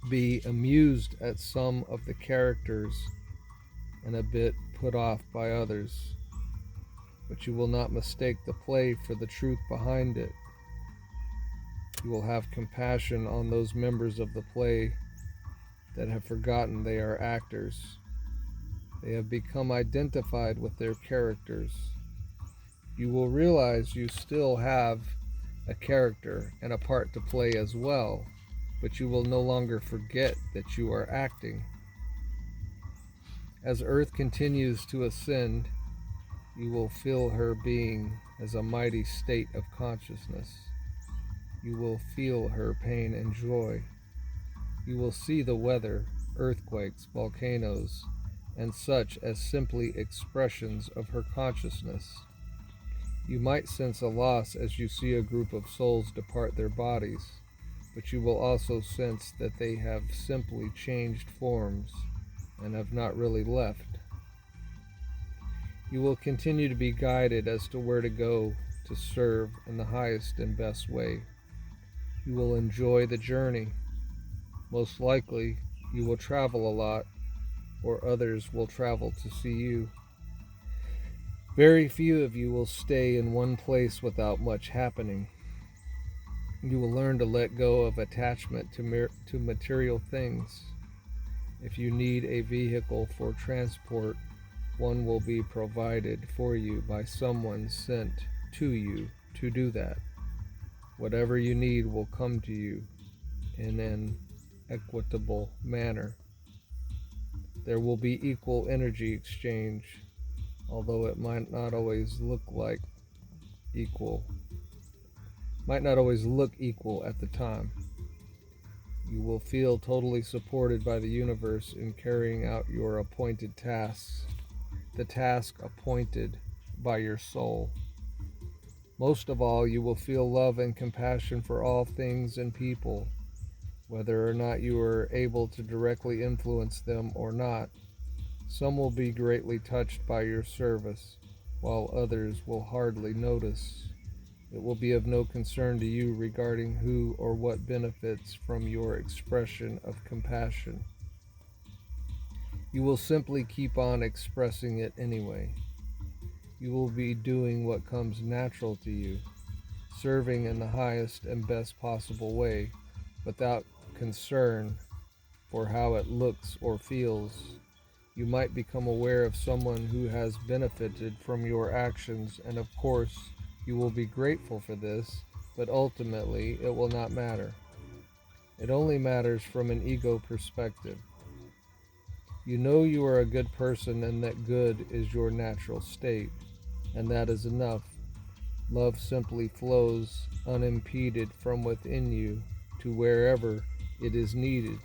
be amused at some of the characters and a bit put off by others, but you will not mistake the play for the truth behind it. You will have compassion on those members of the play that have forgotten they are actors. They have become identified with their characters. You will realize you still have a character and a part to play as well, but you will no longer forget that you are acting. As Earth continues to ascend, you will feel her being as a mighty state of consciousness. You will feel her pain and joy. You will see the weather, earthquakes, volcanoes, and such as simply expressions of her consciousness. You might sense a loss as you see a group of souls depart their bodies, but you will also sense that they have simply changed forms and have not really left. You will continue to be guided as to where to go to serve in the highest and best way. You will enjoy the journey. Most likely, you will travel a lot, or others will travel to see you. Very few of you will stay in one place without much happening. You will learn to let go of attachment to material things. If you need a vehicle for transport, one will be provided for you by someone sent to you to do that. Whatever you need will come to you in an equitable manner. There will be equal energy exchange, although it might not always look equal at the time. You will feel totally supported by the universe in carrying out your appointed tasks, the task appointed by your soul. Most of all, you will feel love and compassion for all things and people, whether or not you are able to directly influence them or not. Some will be greatly touched by your service, while others will hardly notice. It will be of no concern to you regarding who or what benefits from your expression of compassion. You will simply keep on expressing it anyway. You will be doing what comes natural to you, serving in the highest and best possible way, without concern for how it looks or feels. You might become aware of someone who has benefited from your actions, and of course, you will be grateful for this, but ultimately it will not matter. It only matters from an ego perspective. You know you are a good person and that good is your natural state, and that is enough. Love simply flows unimpeded from within you to wherever it is needed.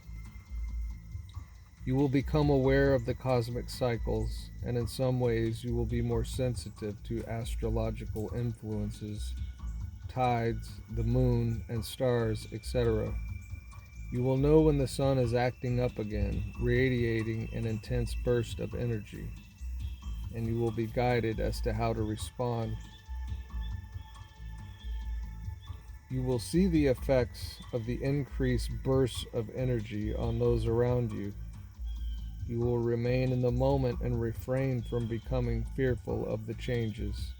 You will become aware of the cosmic cycles, and in some ways you will be more sensitive to astrological influences, tides, the moon, and stars, etc. You will know when the sun is acting up again, radiating an intense burst of energy, and you will be guided as to how to respond. You will see the effects of the increased bursts of energy on those around you. You will remain in the moment and refrain from becoming fearful of the changes,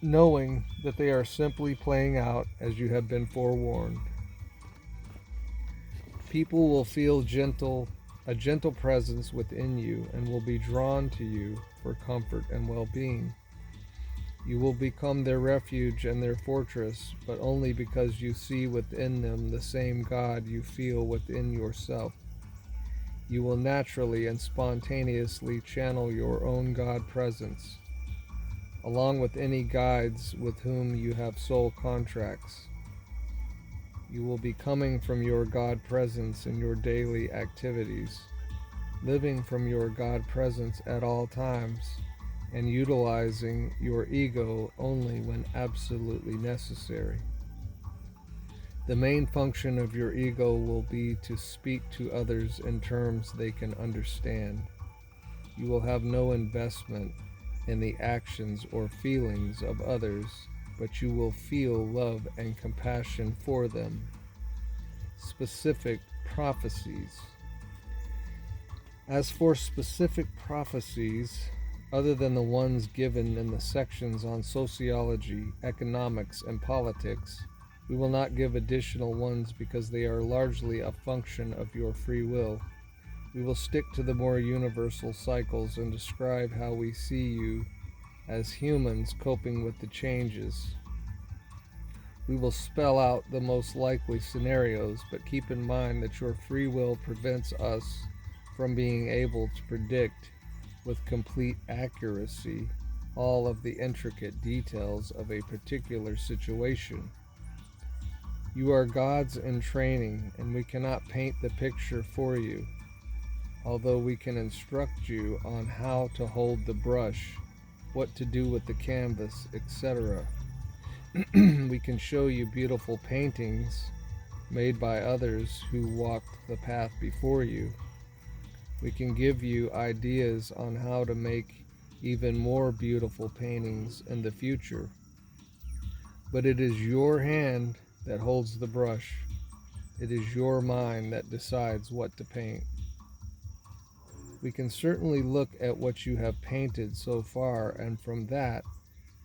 knowing that they are simply playing out as you have been forewarned. People will feel a gentle presence within you and will be drawn to you for comfort and well-being. You will become their refuge and their fortress, but only because you see within them the same God you feel within yourself. You will naturally and spontaneously channel your own God presence, along with any guides with whom you have soul contracts. You will be coming from your God presence in your daily activities, living from your God presence at all times, and utilizing your ego only when absolutely necessary. The main function of your ego will be to speak to others in terms they can understand. You will have no investment in the actions or feelings of others, but you will feel love and compassion for them. Specific prophecies. As for specific prophecies, other than the ones given in the sections on sociology, economics, and politics, we will not give additional ones because they are largely a function of your free will. We will stick to the more universal cycles and describe how we see you as humans coping with the changes. We will spell out the most likely scenarios, but keep in mind that your free will prevents us from being able to predict with complete accuracy all of the intricate details of a particular situation. You are gods in training, and we cannot paint the picture for you, although we can instruct you on how to hold the brush, what to do with the canvas, etc. We can show you beautiful paintings made by others who walked the path before you. We can give you ideas on how to make even more beautiful paintings in the future. But it is your hand that holds the brush. It is your mind that decides what to paint. We can certainly look at what you have painted so far, and from that,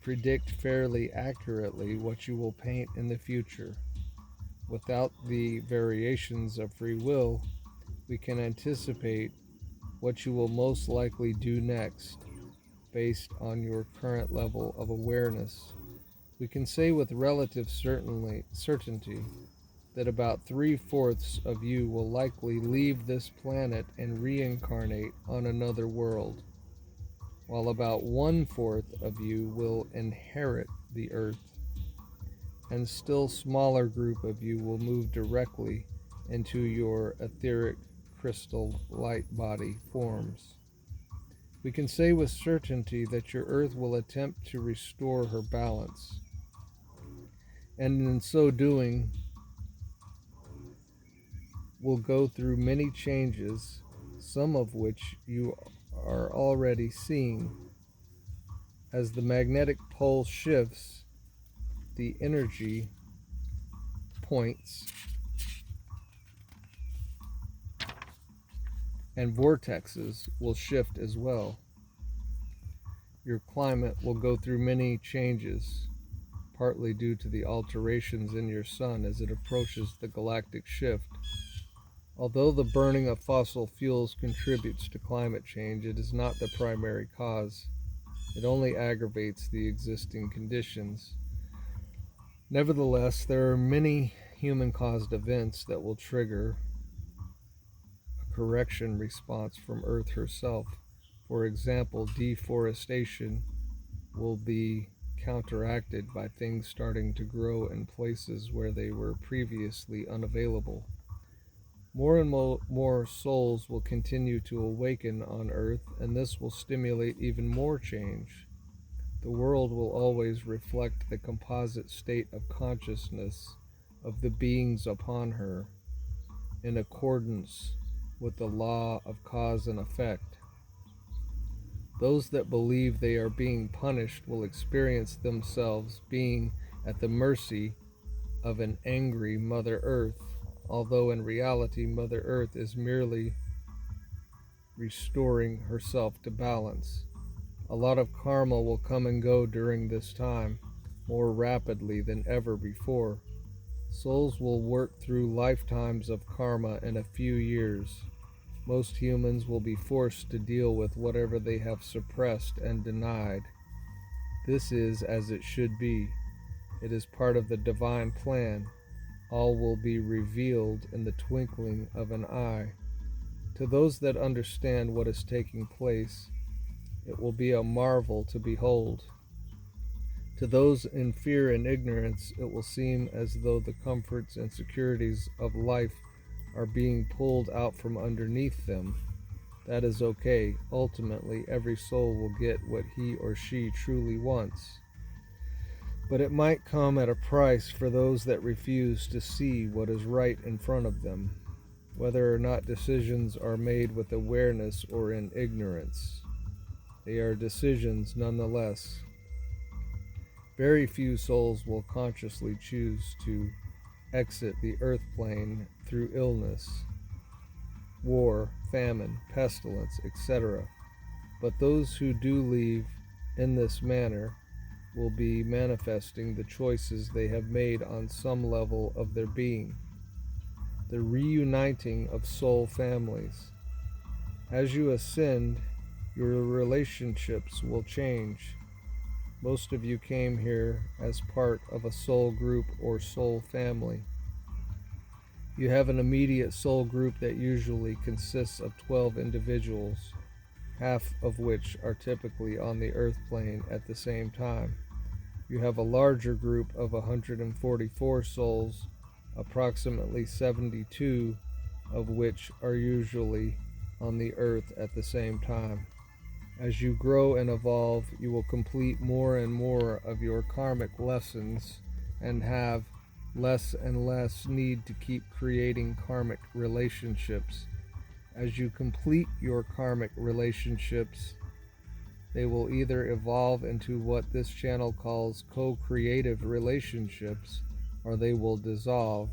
predict fairly accurately what you will paint in the future. Without the variations of free will, we can anticipate what you will most likely do next, based on your current level of awareness. We can say with relative certainty that about 3/4 of you will likely leave this planet and reincarnate on another world, while about 1/4 of you will inherit the earth, and still smaller group of you will move directly into your etheric crystal light body forms. We can say with certainty that your earth will attempt to restore her balance, and in so doing will go through many changes, some of which you are already seeing. As the magnetic pole shifts, the energy points and vortexes will shift as well. Your climate will go through many changes, partly due to the alterations in your sun as it approaches the galactic shift. Although the burning of fossil fuels contributes to climate change, it is not the primary cause. It only aggravates the existing conditions. Nevertheless, there are many human-caused events that will trigger a correction response from Earth herself. For example, deforestation will be counteracted by things starting to grow in places where they were previously unavailable. More and more souls will continue to awaken on Earth, and this will stimulate even more change. The world will always reflect the composite state of consciousness of the beings upon her, in accordance with the law of cause and effect. Those that believe they are being punished will experience themselves being at the mercy of an angry Mother Earth, although in reality Mother Earth is merely restoring herself to balance. A lot of karma will come and go during this time, more rapidly than ever before. Souls will work through lifetimes of karma in a few years. Most humans will be forced to deal with whatever they have suppressed and denied. This is as it should be. It is part of the divine plan. All will be revealed in the twinkling of an eye. To those that understand what is taking place, it will be a marvel to behold. To those in fear and ignorance, it will seem as though the comforts and securities of life are being pulled out from underneath them. That is okay. Ultimately, every soul will get what he or she truly wants. But it might come at a price for those that refuse to see what is right in front of them, whether or not decisions are made with awareness or in ignorance. They are decisions nonetheless. Very few souls will consciously choose to exit the earth plane through illness, war, famine, pestilence, etc. But those who do leave in this manner will be manifesting the choices they have made on some level of their being, the reuniting of soul families. As you ascend, your relationships will change. Most of you came here as part of a soul group or soul family. You have an immediate soul group that usually consists of 12 individuals, half of which are typically on the earth plane at the same time. You have a larger group of 144 souls, approximately 72 of which are usually on the earth at the same time. As you grow and evolve, you will complete more and more of your karmic lessons and have less and less need to keep creating karmic relationships. As you complete your karmic relationships, they will either evolve into what this channel calls co-creative relationships, or they will dissolve.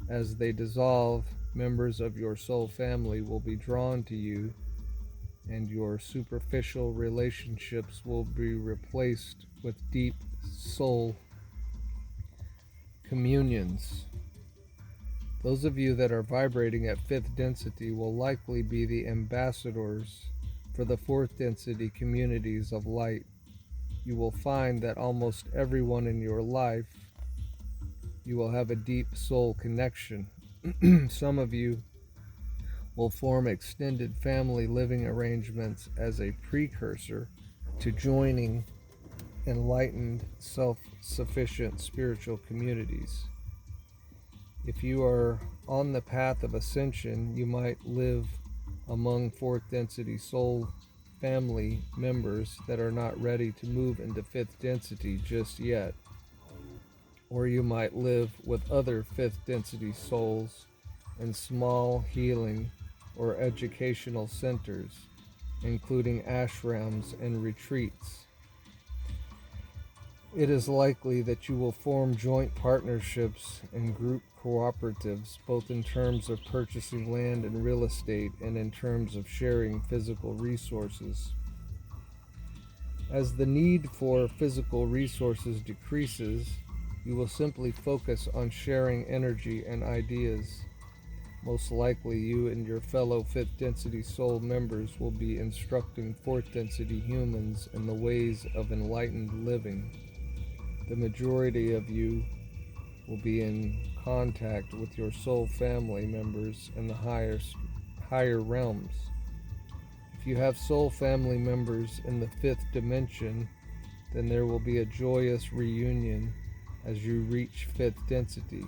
As they dissolve, members of your soul family will be drawn to you, and your superficial relationships will be replaced with deep soul communions. Those of you that are vibrating at fifth density will likely be the ambassadors for the fourth density communities of light. You will find that almost everyone in your life, you will have a deep soul connection. Some of you will form extended family living arrangements as a precursor to joining enlightened, self-sufficient spiritual communities. If you are on the path of ascension, you might live among fourth density soul family members that are not ready to move into fifth density just yet. Or you might live with other fifth density souls in small healing or educational centers, including ashrams and retreats. It is likely that you will form joint partnerships and group cooperatives, both in terms of purchasing land and real estate and in terms of sharing physical resources. As the need for physical resources decreases, you will simply focus on sharing energy and ideas. Most likely you and your fellow fifth density soul members will be instructing fourth density humans in the ways of enlightened living. The majority of you will be in contact with your soul family members in the higher realms. If you have soul family members in the fifth dimension, then there will be a joyous reunion as you reach fifth density,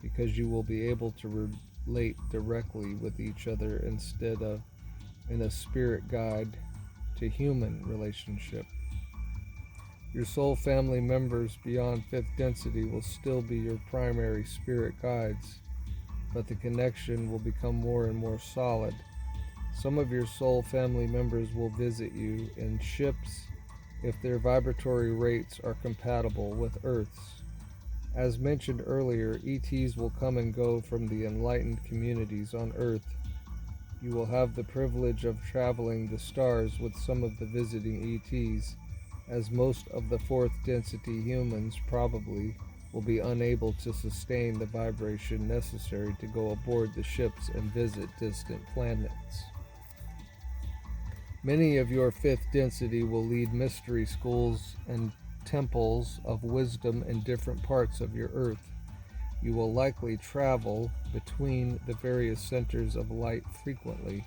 because you will be able to relate directly with each other instead of in a spirit guide to human relationship. Your soul family members beyond fifth density will still be your primary spirit guides, but the connection will become more and more solid. Some of your soul family members will visit you in ships if their vibratory rates are compatible with Earth's. As mentioned earlier, ETs will come and go from the enlightened communities on Earth. You will have the privilege of traveling the stars with some of the visiting ETs, as most of the fourth density humans probably will be unable to sustain the vibration necessary to go aboard the ships and visit distant planets. Many of your fifth density will lead mystery schools and temples of wisdom in different parts of your Earth. You will likely travel between the various centers of light frequently,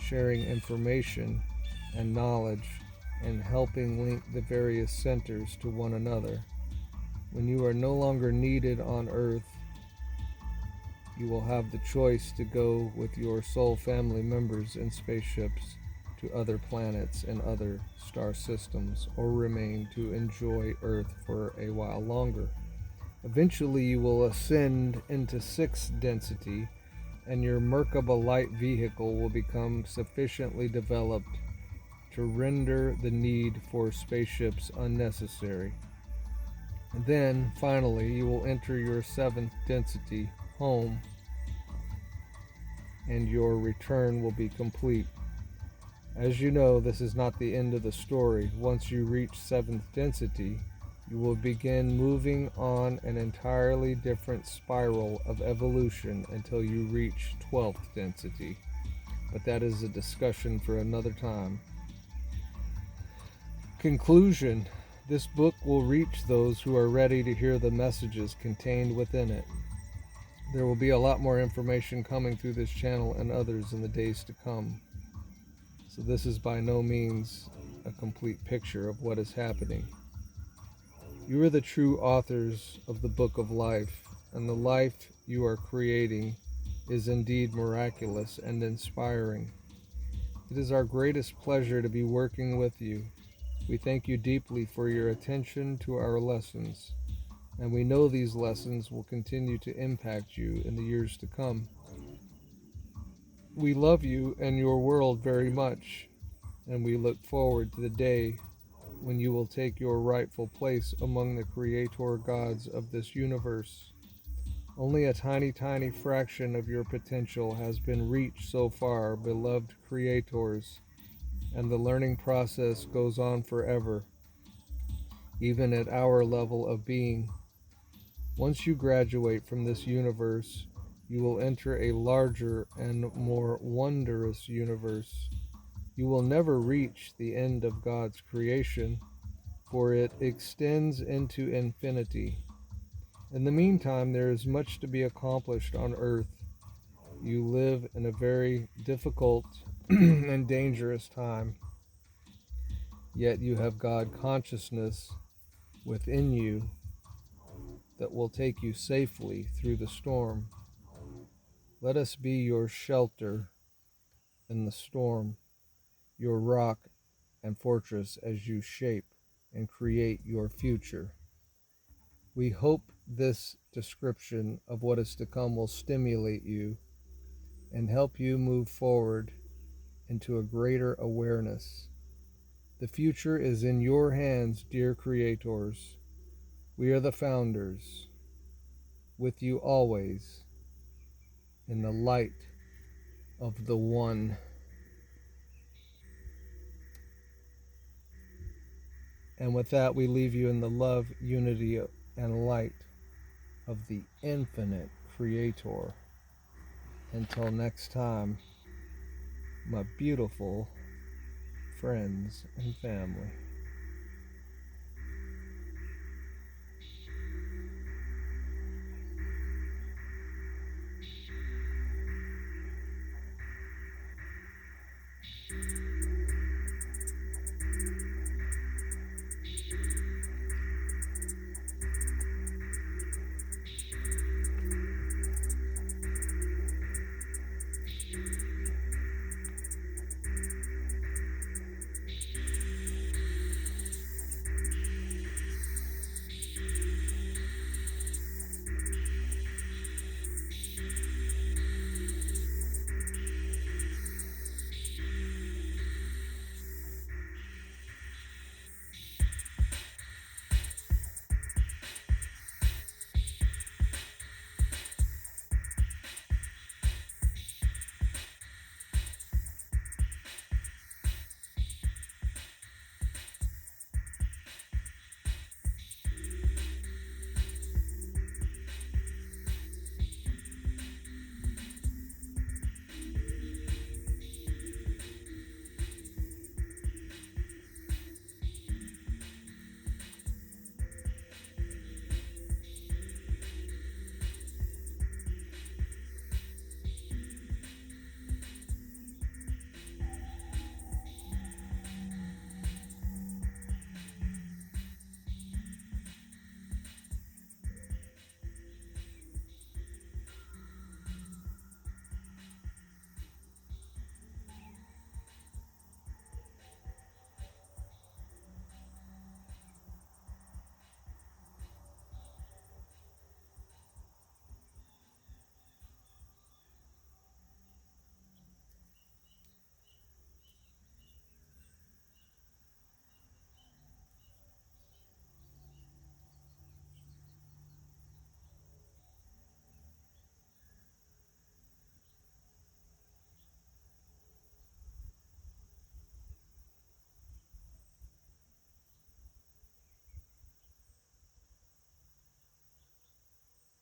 sharing information and knowledge and helping link the various centers to one another. When you are no longer needed on Earth, you will have the choice to go with your soul family members in spaceships to other planets and other star systems, or remain to enjoy Earth for a while longer. Eventually you will ascend into sixth density, and your Merkaba light vehicle will become sufficiently developed to render the need for spaceships unnecessary. And then, finally, you will enter your seventh density, home, and your return will be complete. As you know, this is not the end of the story. Once you reach seventh density, you will begin moving on an entirely different spiral of evolution until you reach 12th density. But that is a discussion for another time. Conclusion: this book will reach those who are ready to hear the messages contained within it. There will be a lot more information coming through this channel and others in the days to come. So this is by no means a complete picture of what is happening. You are the true authors of the Book of Life, and the life you are creating is indeed miraculous and inspiring. It is our greatest pleasure to be working with you. We thank you deeply for your attention to our lessons, and we know these lessons will continue to impact you in the years to come. We love you and your world very much, and we look forward to the day when you will take your rightful place among the creator gods of this universe. Only a tiny, tiny fraction of your potential has been reached so far, beloved creators, and the learning process goes on forever, even at our level of being. Once you graduate from this universe, you will enter a larger and more wondrous universe. You will never reach the end of God's creation, for it extends into infinity. In the meantime, there is much to be accomplished on earth. You live in a very difficult and dangerous time, yet you have God consciousness within you that will take you safely through the storm. Let us be your shelter in the storm, your rock and fortress as you shape and create your future. We hope this description of what is to come will stimulate you and help you move forward into a greater awareness. The future is in your hands, dear creators. We are the founders, with you always, in the light of the One. And with that, we leave you in the love, unity, and light of the infinite Creator. Until next time, my beautiful friends and family.